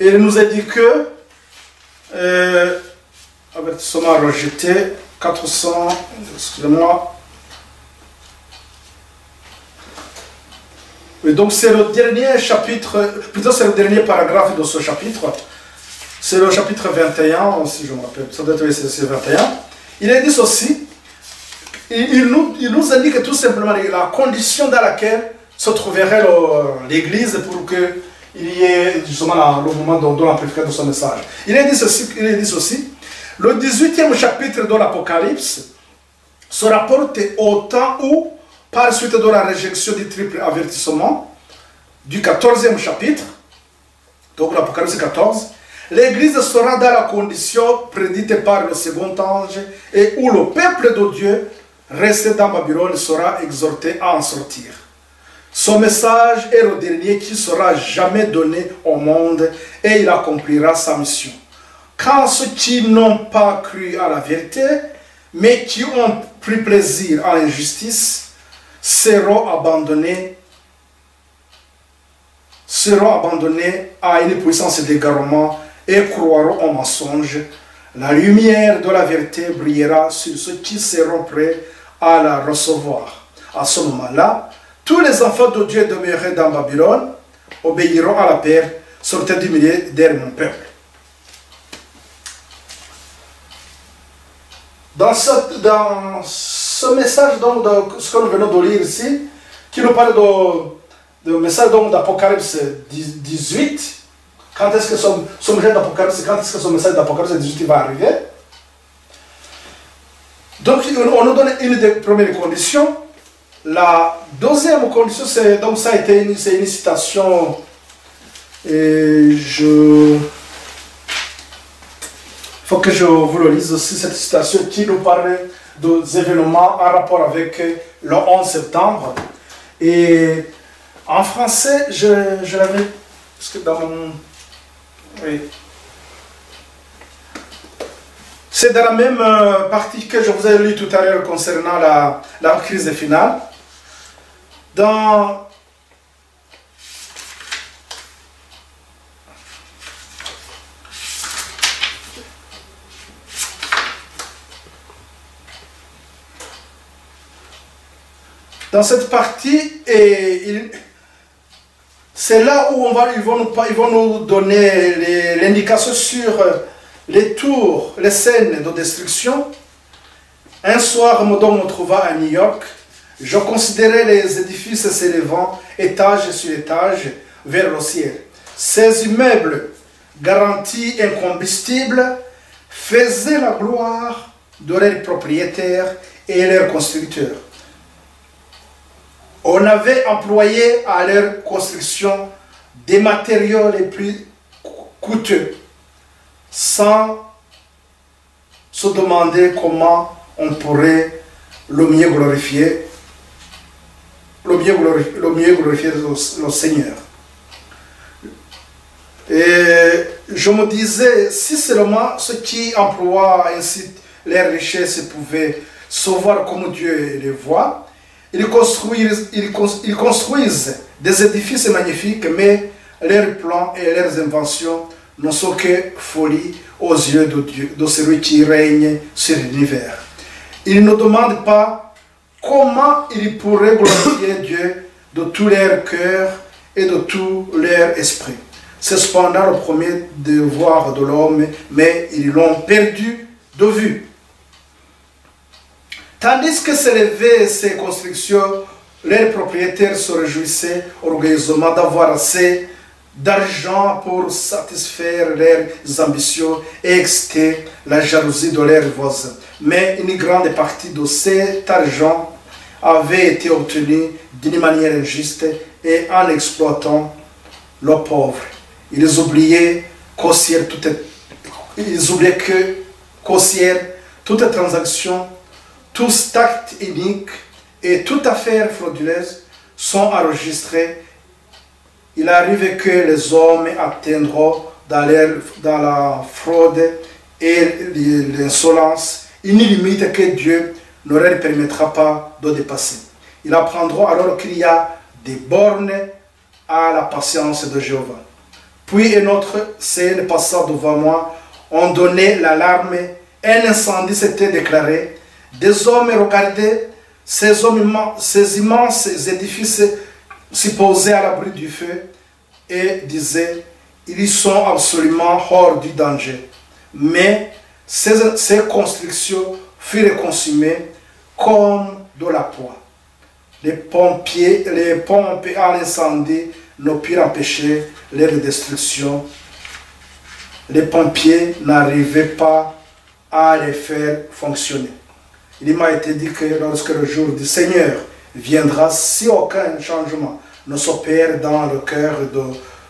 Et il nous est dit que avertissement rejeté, 400, excusez-moi. Et donc c'est le dernier chapitre, plutôt c'est le dernier paragraphe de ce chapitre. C'est le chapitre 21, si je me rappelle, ça doit être c'est 21. Il est dit ceci, il nous indique tout simplement la condition dans laquelle se trouverait l'Église pour qu'il y ait justement le moment de l'amplification de son message. Il est dit ceci, le 18e chapitre de l'Apocalypse se rapporte au temps où, par suite de la réjection du triple avertissement, du 14e chapitre, donc l'Apocalypse 14, l'Église sera dans la condition prédite par le second ange et où le peuple de Dieu resté dans Babylone sera exhorté à en sortir. Son message est le dernier qui sera jamais donné au monde et il accomplira sa mission. Quand ceux qui n'ont pas cru à la vérité, mais qui ont pris plaisir à l'injustice, seront abandonnés à une puissance d'égarement et croiront au mensonge. La lumière de la vérité brillera sur ceux qui seront prêts à la recevoir. À ce moment-là, tous les enfants de Dieu demeurés dans Babylone obéiront à la paix, sortez du milieu d'elle, mon peuple. Dans ce message donc, de ce que nous venons de lire ici, qui nous parle de message d'Apocalypse 18, quand est-ce que ce message d'Apocalypse 18 va arriver? Donc on nous donne une des premières conditions. La deuxième condition, c'est donc ça a été une citation, et il faut que je vous le lise aussi, cette citation qui nous parle des événements en rapport avec le 11 septembre. Et en français, je l'avais, parce que dans mon... Oui. C'est dans la même partie que je vous ai lu tout à l'heure concernant la crise finale. Dans cette partie, c'est là où ils vont nous donner l'indication sur les tours, les scènes de destruction. Un soir, dont on me trouva à New York, je considérais les édifices s'élevant étage sur étage vers le ciel. Ces immeubles garantie incombustible, faisaient la gloire de leurs propriétaires et leurs constructeurs. On avait employé à leur construction des matériaux les plus coûteux, sans se demander comment on pourrait le mieux glorifier, le Seigneur. Et je me disais, si seulement ceux qui emploient ainsi leurs richesses pouvaient savoir comme Dieu les voit, ils construisent des édifices magnifiques, mais leurs plans et leurs inventions ne sont que folie aux yeux de Dieu, de celui qui règne sur l'univers. Ils ne demandent pas comment ils pourraient glorifier Dieu de tout leur cœur et de tout leur esprit. C'est cependant le premier devoir de l'homme, mais ils l'ont perdu de vue. Tandis que s'élevaient ces constructions, leurs propriétaires se réjouissaient orgueilleusement d'avoir assez d'argent pour satisfaire leurs ambitions et exciter la jalousie de leurs voisins. Mais une grande partie de cet argent avait été obtenue d'une manière injuste et en exploitant les pauvres. Ils oubliaient qu'aussière toute transaction, tout acte unique et toute affaire frauduleuse sont enregistrés. Il arrive que les hommes atteindront dans la fraude et l'insolence une limite que Dieu ne leur permettra pas de dépasser. Ils apprendront alors qu'il y a des bornes à la patience de Jéhovah. Puis une autre scène passant devant moi, on donnait l'alarme, un incendie s'était déclaré. Des hommes regardaient ces immenses édifices supposés à l'abri du feu et disaient, ils sont absolument hors du danger. Mais ces constructions furent consumées comme de la poix. Les pompes à l'incendie ne purent empêcher leur destruction. Les pompiers n'arrivaient pas à les faire fonctionner. Il m'a été dit que lorsque le jour du Seigneur viendra, si aucun changement ne s'opère dans le cœur de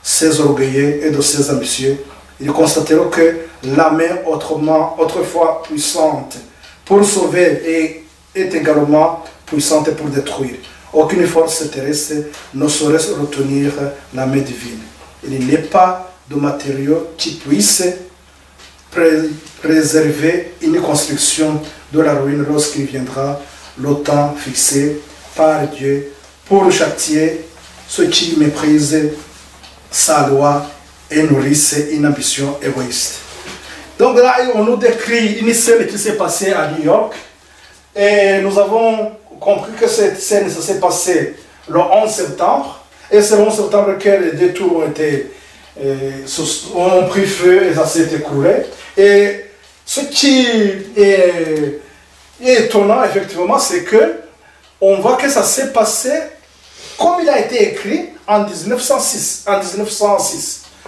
ces orgueilleux et de ces ambitieux, ils constateront que la main autrefois puissante pour sauver est également puissante pour détruire. Aucune force terrestre ne saurait retenir la main divine. Il n'est pas de matériaux qui puissent préserver une construction de la ruine lorsqu'il viendra le temps fixé par Dieu pour châtier ceux qui méprisent sa loi et nourrissent une ambition égoïste. Donc là, on nous décrit une scène qui s'est passée à New York et nous avons compris que cette scène s'est passée le 11 septembre et c'est le 11 septembre que les deux tours ont pris feu et ça s'est écoulé. Et ce qui est étonnant, effectivement, c'est que on voit que ça s'est passé comme il a été écrit en 1906.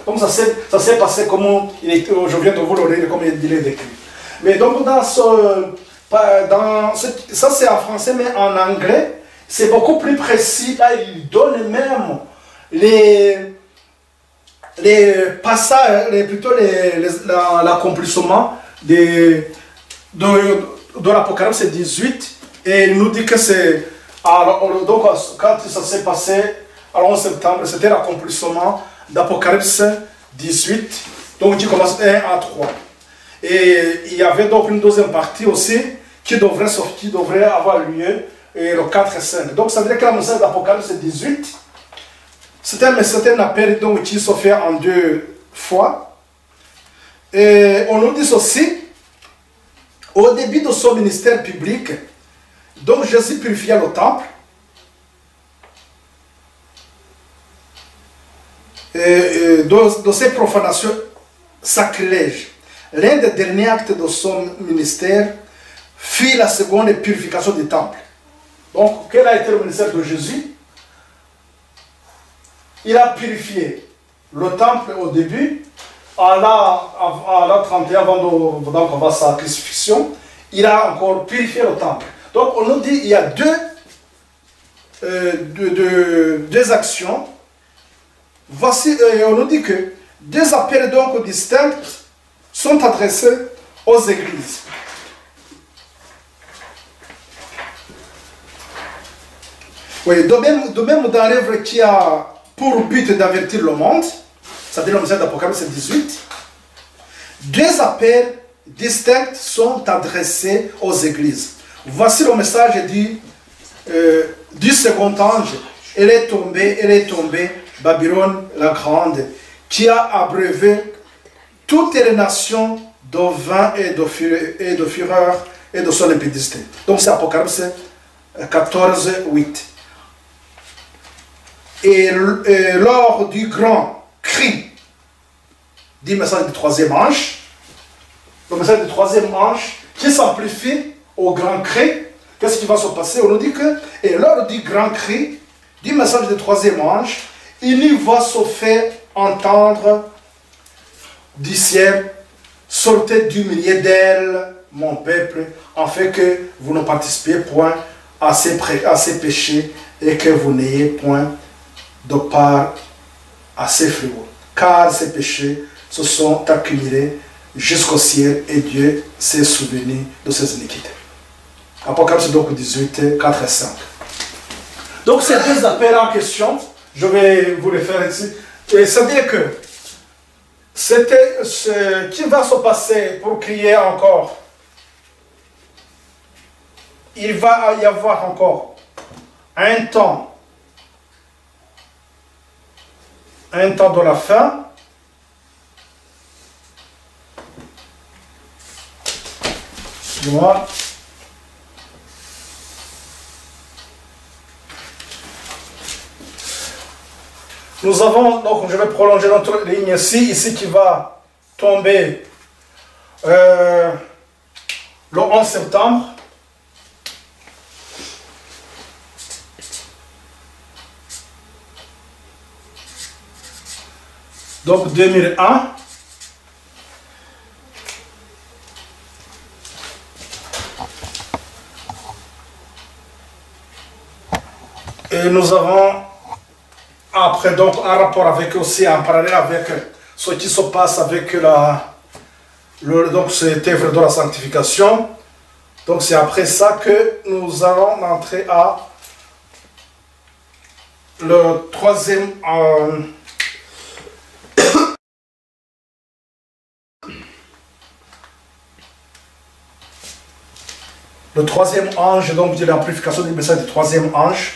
Donc ça s'est passé comme je viens de vous le lire, comme il est décrit. Mais donc ça c'est en français, mais en anglais, c'est beaucoup plus précis. Là, il donne même les passages, plutôt l'accomplissement de l'Apocalypse 18, et il nous dit que c'est, donc quand ça s'est passé le 11 septembre, c'était l'accomplissement d'Apocalypse 18, donc qui commence 1 à 3. Et il y avait donc une deuxième partie aussi qui devrait avoir lieu le 4 et 5. Donc ça veut dire que la message d'Apocalypse 18, c'est un appel donc, qui se fait en deux fois. Et on nous dit aussi, au début de son ministère public, donc Jésus purifia le temple. De ces profanations sacrilèges. L'un des derniers actes de son ministère fut la seconde purification du temple. Donc, quel a été le ministère de Jésus? Il a purifié le temple au début, à l'an 31, donc avant sa crucifixion, il a encore purifié le temple. Donc on nous dit qu'il y a deux actions. Voici, on nous dit que deux appels donc distincts sont adressés aux églises. Oui, de même dans l'œuvre qui a pour but d'avertir le monde, c'est-à-dire le message d'Apocalypse 18, deux appels distincts sont adressés aux églises. Voici le message du second ange. Elle est tombée, Babylone la grande, qui a abreuvé toutes les nations de vin et de fureur et de son impudicité. Donc c'est Apocalypse 14, 8. Et lors du grand cri du message du troisième ange, le message du troisième ange qui s'amplifie au grand cri, qu'est-ce qui va se passer? On nous dit que, et lors du grand cri du message du troisième ange, il y va se faire entendre du ciel, sortez du milieu d'elle, mon peuple, afin que vous ne participiez point à ces péchés et que vous n'ayez point de part à ces frivole. Car ces péchés se sont accumulés jusqu'au ciel et Dieu s'est souvenu de ses iniquités. Apocalypse donc 18, 4 et 5. Donc ces deux appels en question, je vais vous les faire ici. C'est-à-dire que c'était ce qui va se passer pour crier encore. Il va y avoir encore un temps de la fin. Excusez-moi. Nous avons, donc je vais prolonger notre ligne ici qui va tomber le 11 septembre. Donc 2001. Et nous avons après donc un rapport avec aussi en parallèle avec ce qui se passe avec donc cette œuvre de la sanctification. Donc c'est après ça que nous allons entrer à le troisième ange, donc de l'amplification du message du troisième ange.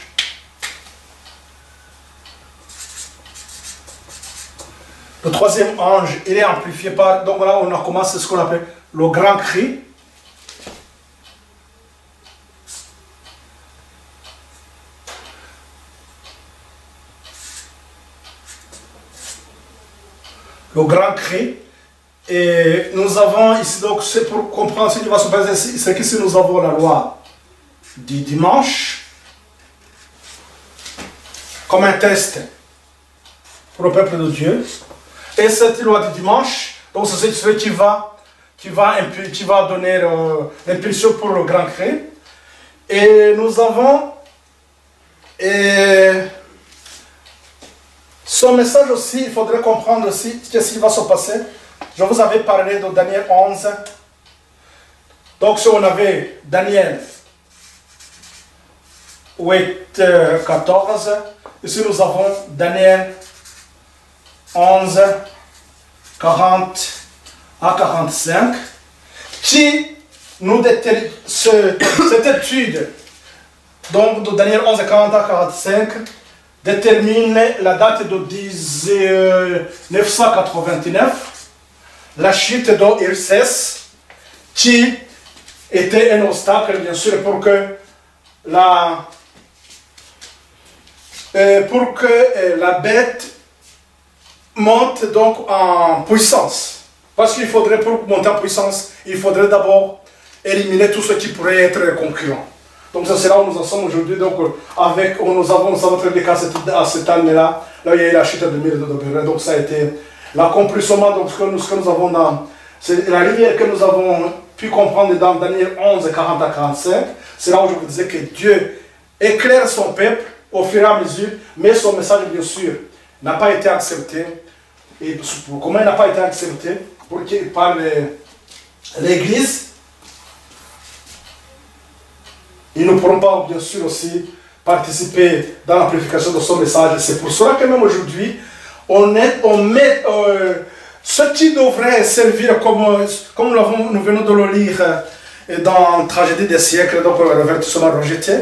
Le troisième ange, il est amplifié par, donc voilà, on a commencé ce qu'on appelle le grand cri. Le grand cri. Et nous avons ici, donc c'est pour comprendre ce qui va se passer ici, c'est qu'ici nous avons la loi du dimanche comme un test pour le peuple de Dieu. Et cette loi du dimanche, donc c'est ce qui va donner l'impulsion pour le grand cri. Et nous avons ce message aussi, il faudrait comprendre aussi qu'est-ce qui va se passer. Je vous avais parlé de Daniel 11. Donc si on avait Daniel 8, 14, ici nous avons Daniel 11, 40 à 45, qui nous détermine, cette étude donc de Daniel 11, 40 à 45, détermine la date de 1989, la chute de Xerxès, qui était un obstacle, bien sûr, pour que la bête monte donc en puissance. Parce qu'il faudrait, pour monter en puissance, il faudrait d'abord éliminer tout ce qui pourrait être concurrent. Donc c'est là où nous en sommes aujourd'hui. Donc nous avons très bien qu'à cette année-là, là il y a eu la chute de 1000 de Berlin. Donc ça a été L'accomplissement, donc ce que nous avons dans... C'est la lumière que nous avons pu comprendre dans Daniel 11, 40 à 45. C'est là où je vous disais que Dieu éclaire son peuple au fur et à mesure, mais son message, bien sûr, n'a pas été accepté. Et comment il n'a pas été accepté? Par l'Église. Ils ne pourront pas, bien sûr, aussi participer dans l'amplification de son message. C'est pour cela que même aujourd'hui, on met ce qui devrait servir comme nous venons de le lire dans Tragédie des siècles, donc le avertissement rejeté.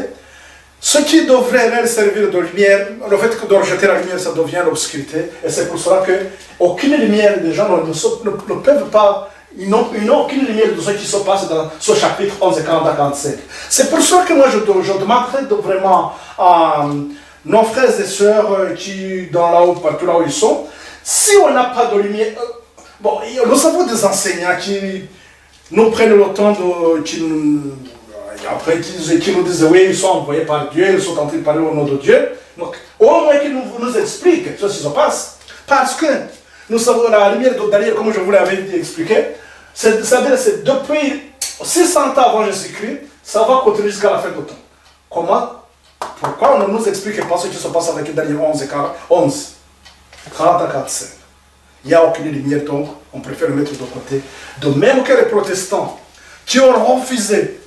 Ce qui devrait servir de lumière, le fait que de rejeter la lumière, ça devient l'obscurité. Et c'est pour cela qu'aucune lumière, des gens ne peuvent pas, ils n'ont aucune lumière de ce qui se passe dans ce chapitre 11 et 40 à 45. C'est pour cela que moi je demanderais vraiment à nos frères et sœurs qui, partout là où ils sont, si on n'a pas de lumière, bon, nous avons des enseignants qui nous prennent le temps après qui nous disent oui, ils sont envoyés par Dieu, ils sont en train de parler au nom de Dieu. Donc, au moins qu'ils nous expliquent ce qui se passe. Parce que nous savons la lumière de Daniel, comme je vous l'avais expliqué, c'est-à-dire c'est depuis 600 ans avant Jésus-Christ, ça va continuer jusqu'à la fin du temps. Comment? Pourquoi on ne nous explique pas ce qui se passe avec Daniel 11 et 40 à 45? Il n'y a aucune lumière, donc on préfère le mettre de côté. De même que les protestants qui ont refusé,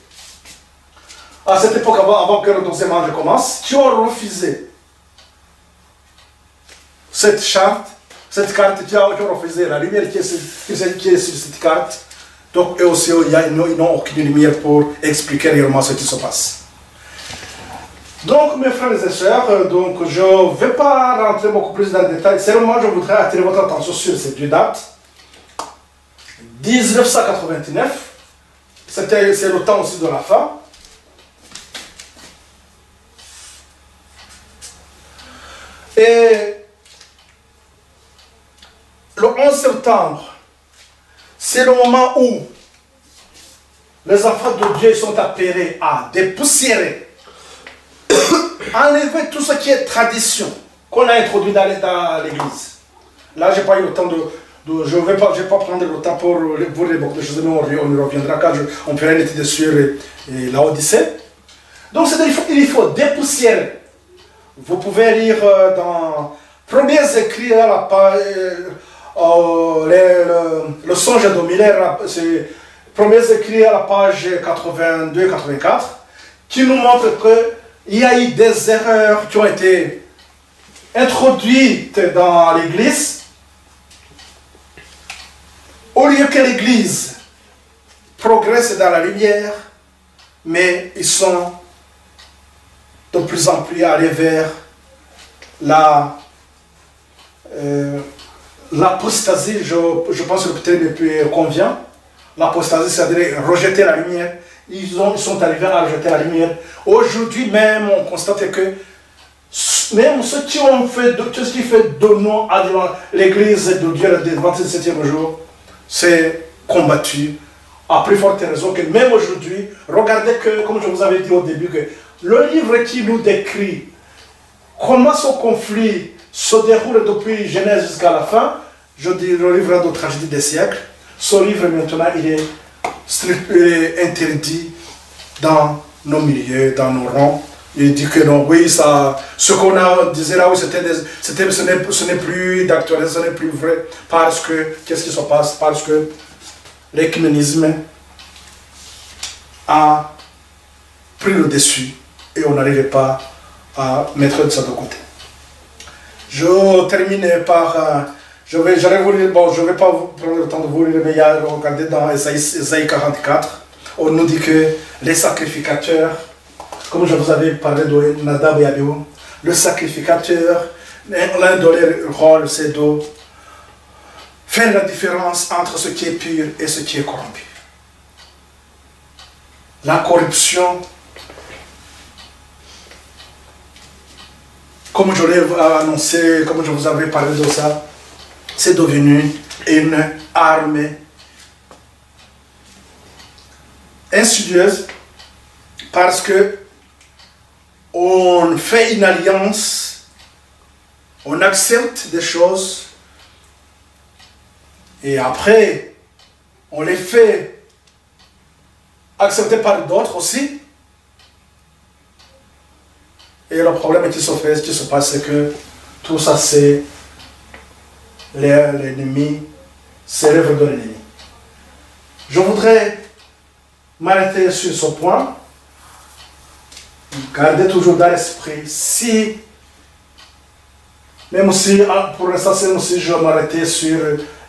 à cette époque, avant que le deuxième âge commence, qui ont refusé cette charte, cette carte, qui ont refusé la lumière qui est sur cette carte. Donc, eux aussi, ils n'ont aucune lumière pour expliquer réellement ce qui se passe. Donc, mes frères et sœurs, donc, je ne vais pas rentrer beaucoup plus dans le détail. Seulement, je voudrais attirer votre attention sur ces deux dates. 1989, c'est le temps aussi de la fin. Et le 11 septembre, c'est le moment où les enfants de Dieu sont appelés à dépoussiérer, enlever tout ce qui est tradition qu'on a introduit dans l'église. Là, je n'ai pas eu le temps je ne vais pas prendre le temps pour vous dire beaucoup de choses, mais on y reviendra quand on fera une étude sur la Odyssée. Donc, il faut dépoussiérer. Vous pouvez lire dans premiers écrits à la page, le songe de Miller, c'est premiers écrits à la page 82-84, qui nous montre qu'il y a eu des erreurs qui ont été introduites dans l'Église. Au lieu que l'Église progresse dans la lumière, mais ils sont de plus en plus aller vers l'apostasie, je pense que le terme est plus convient. L'apostasie, c'est-à-dire rejeter la lumière. Ils sont arrivés à rejeter la lumière. Aujourd'hui même, on constate que même ceux qui ont fait tout ce qui fait de nous à l'église de Dieu le 27e jour, c'est combattu. À plus forte raison que même aujourd'hui, regardez que, comme je vous avais dit au début, que le livre qui nous décrit comment ce conflit se déroule depuis Genèse jusqu'à la fin, je dis le livre de Tragédie des siècles, ce livre maintenant il est interdit dans nos milieux, dans nos rangs. Il dit que non, oui, ce qu'on a disait là, oui, ce n'est plus d'actualité, ce n'est plus vrai, parce que, qu'est-ce qui se passe? Parce que l'écuménisme a pris le dessus et on n'arrivait pas à mettre ça de côté. Je termine par... je ne vais pas vous prendre le temps de vous lire, mais il y a, regardez dans Ésaïe 44, on nous dit que les sacrificateurs, comme je vous avais parlé de Nadab et Abihu, le sacrificateur, l'un de leurs rôles, c'est de faire la différence entre ce qui est pur et ce qui est corrompu. La corruption, comme je l'ai annoncé, comme je vous avais parlé de ça, c'est devenu une arme insidieuse parce que on fait une alliance, on accepte des choses Et après, on les fait accepter par d'autres aussi. Et le problème qui se fait, ce qui se passe, c'est que tout ça, c'est l'ennemi, c'est l'œuvre de l'ennemi. Je voudrais m'arrêter sur ce point. Gardez toujours dans l'esprit, si, même si, pour l'instant, même si je vais m'arrêter sur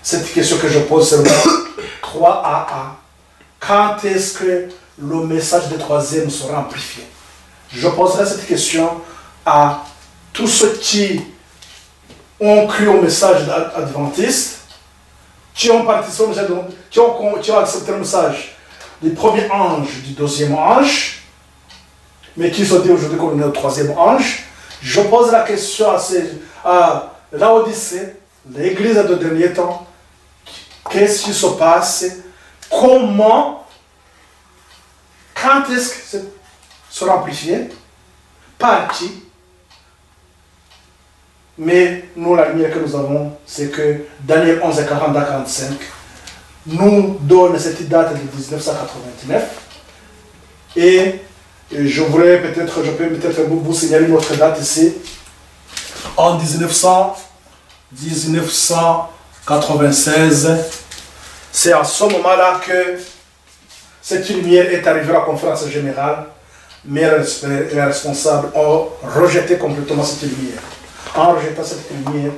cette question que je pose seulement 3AA, quand est-ce que le message de troisième sera amplifié? Je poserai cette question à tous ceux qui ont cru au message adventiste, qui ont participé au message, qui ont accepté le message du premier ange, du deuxième ange, mais qui se dit aujourd'hui qu'on est au troisième ange. Je pose la question à Laodicée, l'église de dernier temps, qu'est-ce qui se passe, comment, quand est-ce que ça sera amplifié, par qui? Mais nous, la lumière que nous avons, c'est que Daniel 11 et 40 à 45 nous donne cette date de 1989. Et je peux peut-être vous signaler une autre date ici. En 1996, c'est à ce moment-là que cette lumière est arrivée à la conférence générale, mais les responsables ont rejeté complètement cette lumière. En rejetant cette lumière,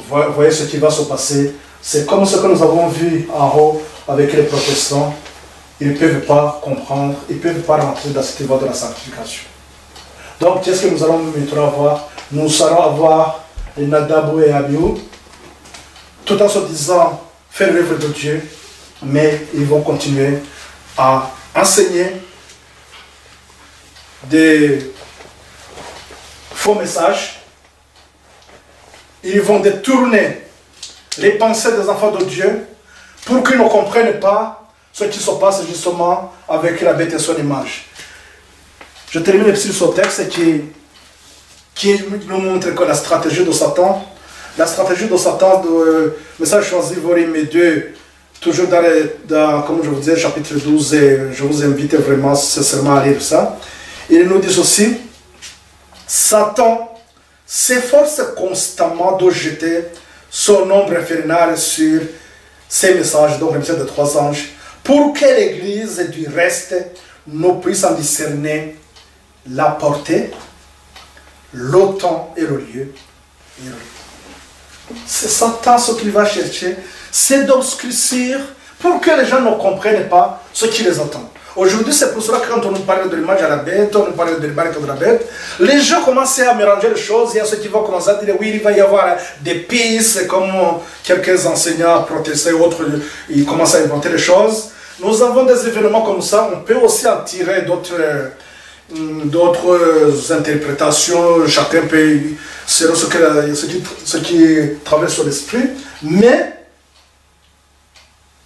voyez ce qui va se passer. C'est comme ce que nous avons vu en haut avec les protestants. Ils ne peuvent pas comprendre, ils ne peuvent pas rentrer dans cette voie de la sanctification. Donc, qu'est-ce que nous allons maintenant avoir? Nous allons avoir les Nadab et Abihu, tout en se disant faire l'œuvre de Dieu, mais ils vont continuer à enseigner des faux messages. Ils vont détourner les pensées des enfants de Dieu pour qu'ils ne comprennent pas ce qui se passe justement avec la bête et son image. Je termine sur ce texte qui nous montre que la stratégie de Satan, le message choisi volume 2, toujours dans, comme je vous disais, chapitre 12, et je vous invite vraiment sincèrement à lire ça. Il nous dit ceci: Satan s'efforce constamment de jeter son ombre infernale sur ces messages, donc les messages de trois anges, pour que l'Église du reste ne puisse en discerner la portée, le temps et le lieu. C'est Satan ce qu'il va chercher, c'est d'obscurcir pour que les gens ne comprennent pas ce qui les attend. Aujourd'hui, c'est pour cela que quand on nous parle de l'image à la bête, on nous parle de l'image de la bête, les gens commencent à mélanger les choses. Il y a ceux qui vont commencer à dire oui, il va y avoir des pistes, comme quelques enseignants protestants et autres, ils commencent à inventer les choses. Nous avons des événements comme ça, on peut aussi en tirer d'autres interprétations, chacun peut, selon ce qui traverse l'esprit, mais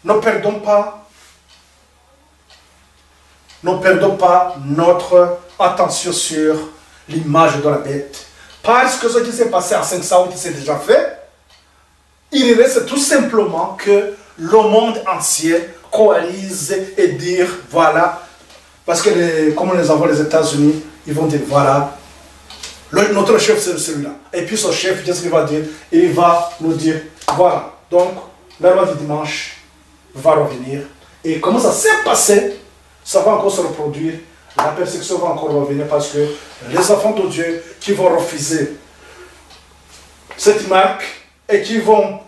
ne perdons pas notre attention sur l'image de la bête. Parce que ce qui s'est passé en 500 qui s'est déjà fait, il reste tout simplement que le monde entier coalise et dire voilà. Parce que comme nous avons les États-Unis, ils vont dire voilà, notre chef c'est celui-là. Et puis ce chef, qu'est-ce qu'il va dire? Il va nous dire voilà. Donc, la loi du dimanche va revenir. Et comment ça s'est passé, ça va encore se reproduire. La persécution va encore revenir parce que les enfants de Dieu qui vont refuser cette marque et qui vont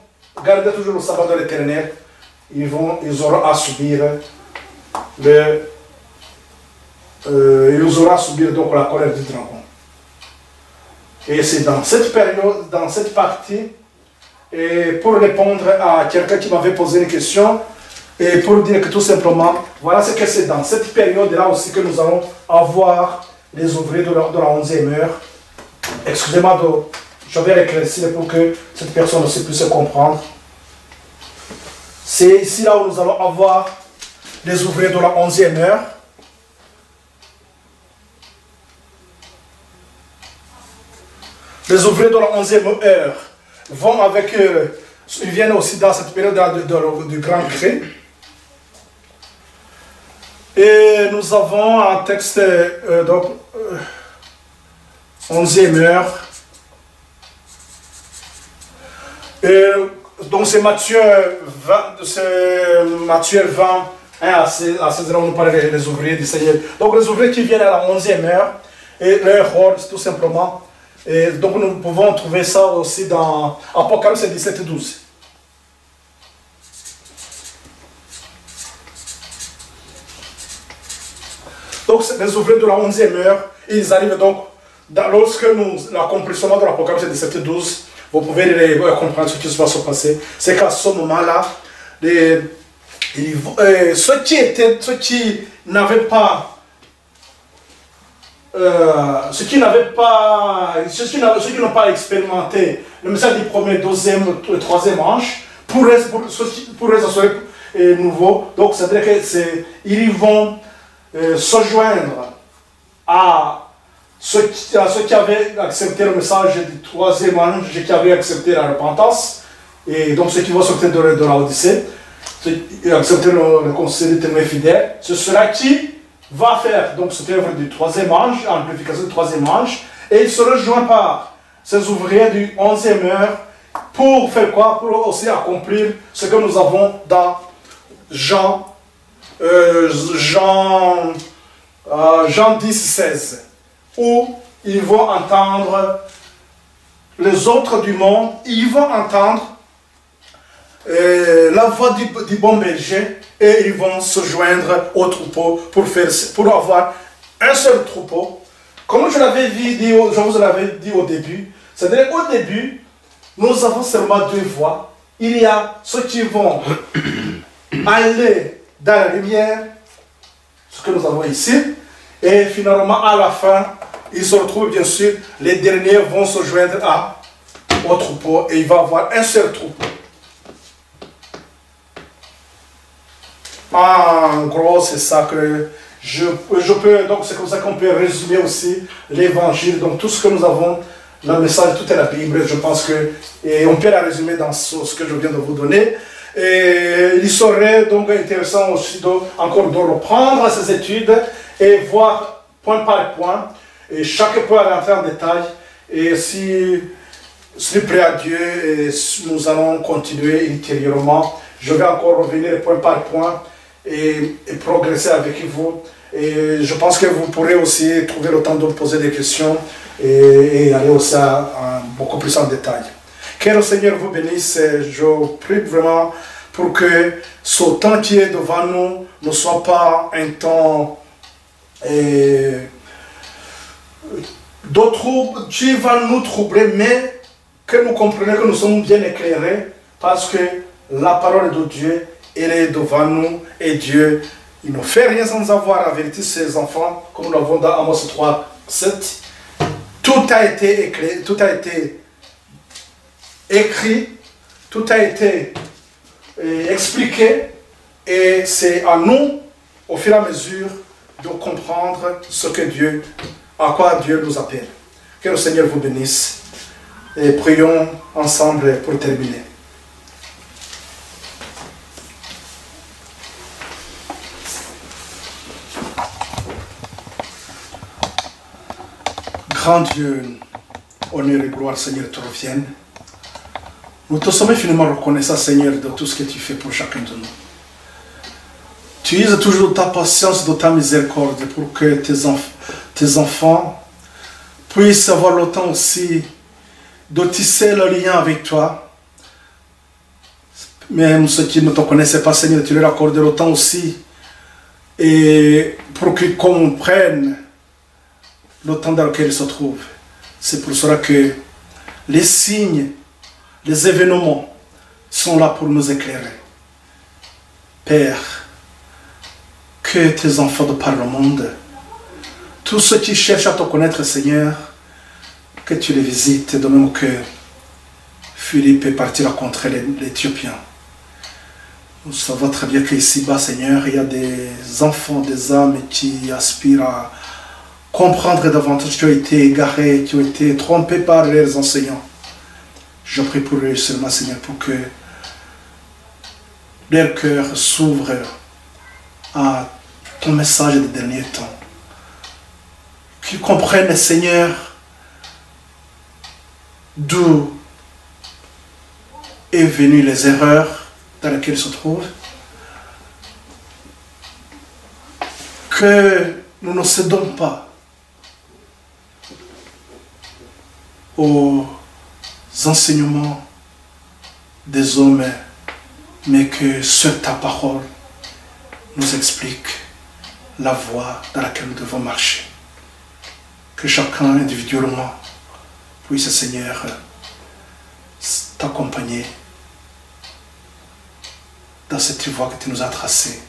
garder toujours le sabbat de l'Éternel, ils auront à subir donc la colère du dragon. Et c'est dans cette période, dans cette partie, et pour répondre à quelqu'un qui m'avait posé une question, et pour dire que tout simplement, voilà ce que c'est dans cette période-là aussi que nous allons avoir les ouvriers de la 11e heure. Excusez-moi, je vais éclaircir pour que cette personne aussi puisse comprendre. C'est ici là où nous allons avoir les ouvriers de la 11e heure. Les ouvriers de la 11e heure vont avec Ils viennent aussi dans cette période du grand cri. Et nous avons un texte, donc, 11e heure. Et donc c'est Matthieu 20, 1 à 16 heures, on nous parle des ouvriers du Seigneur. Donc les ouvriers qui viennent à la 11e heure, et leur rôle, tout simplement. Et donc nous pouvons trouver ça aussi dans Apocalypse 17 et 12. Donc les ouvriers de la 11e heure, ils arrivent donc, lorsque l'accomplissement de l'Apocalypse 17 et 12, vous pouvez comprendre ce qui va se passer. C'est qu'à ce moment-là, ceux qui n'ont pas expérimenté le message du premier, deuxième, troisième ange, pour eux, ça serait nouveau. Donc, c'est-à-dire qu'ils vont se joindre à ceux qui avaient accepté le message du troisième ange, qui avaient accepté la repentance, et donc ceux qui vont sortir de la Odyssée, et accepter le conseil des témoins fidèles, ce sera qui va faire donc cette œuvre du troisième ange, l'amplification du troisième ange, et il se rejoint par ces ouvriers du 11e heure pour faire quoi? Pour aussi accomplir ce que nous avons dans Jean 10, 16, où ils vont entendre les autres du monde, ils vont entendre la voix du bon berger, et ils vont se joindre au troupeau pour avoir un seul troupeau. Comme je vous l'avais dit au début, c'est-à-dire qu'au début, nous avons seulement deux voies. Il y a ceux qui vont aller dans la lumière, ce que nous avons ici, et finalement à la fin, ils se retrouvent, bien sûr, les derniers vont se joindre au troupeau, et il va y avoir un seul troupeau. En gros, c'est ça que je peux, donc c'est comme ça qu'on peut résumer aussi l'évangile. Donc tout ce que nous avons, le message, tout est la Bible, je pense que, et on peut la résumer dans ce que je viens de vous donner. Et il serait donc intéressant aussi encore de reprendre ces études et voir point par point, et chaque point rentrer en détail. Et si prêt à Dieu, et nous allons continuer ultérieurement. Je vais encore revenir point par point et progresser avec vous. Et je pense que vous pourrez aussi trouver le temps de poser des questions et aller aussi beaucoup plus en détail. Que le Seigneur vous bénisse. Je prie vraiment pour que ce temps qui est devant nous ne soit pas un temps qui va nous troubler, mais que nous comprenions que nous sommes bien éclairés, parce que la parole de Dieu, elle est devant nous, et Dieu, il ne fait rien sans avoir la vérité de ses enfants, comme nous l'avons dans Amos 3, 7. Tout a été écrit, tout a été expliqué, et c'est à nous, au fur et à mesure, de comprendre à quoi Dieu nous appelle. Que le Seigneur vous bénisse, et prions ensemble pour terminer. Grand Dieu, honneur et gloire, Seigneur, te reviennent. Nous te sommes infiniment reconnaissants, Seigneur, de tout ce que tu fais pour chacun de nous. Tu uses toujours de ta patience, de ta miséricorde, pour que tes enfants puissent avoir le temps aussi de tisser le lien avec toi. Même ceux qui ne te connaissaient pas, Seigneur, tu leur accordes le temps aussi, et pour qu'ils comprennent le temps dans lequel ils se trouvent. C'est pour cela que les signes, les événements sont là pour nous éclairer. Père, que tes enfants de par le monde, tous ceux qui cherchent à te connaître, Seigneur, que tu les visites, de même que Philippe est parti rencontrer l'Éthiopien. Nous savons très bien qu'ici-bas, Seigneur, il y a des enfants, des âmes qui aspirent à comprendre davantage, qui ont été égarés, qui ont été trompés par leurs enseignants. Je prie pour eux seulement, Seigneur, pour que leur cœur s'ouvre à ton message des derniers temps. Qu'ils comprennent, Seigneur, d'où est venue les erreurs dans lesquelles ils se trouvent. Que nous ne cédons pas aux enseignements des hommes, mais que seule ta parole nous explique la voie dans laquelle nous devons marcher. Que chacun individuellement puisse, Seigneur, t'accompagner dans cette voie que tu nous as tracée.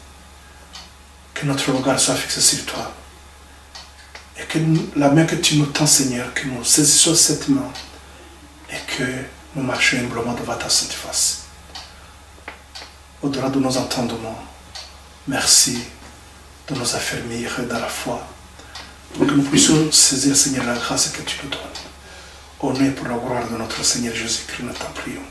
Que notre regard soit fixé sur toi. Et que la main que tu nous tends, Seigneur, que nous saisissions cette main et que nous marchions humblement devant ta sainte face. Au-delà de nos entendements, merci de nous affermir dans la foi pour que nous puissions saisir, Seigneur, la grâce que tu nous donnes. Au nom et pour la gloire de notre Seigneur Jésus-Christ, nous t'en prions.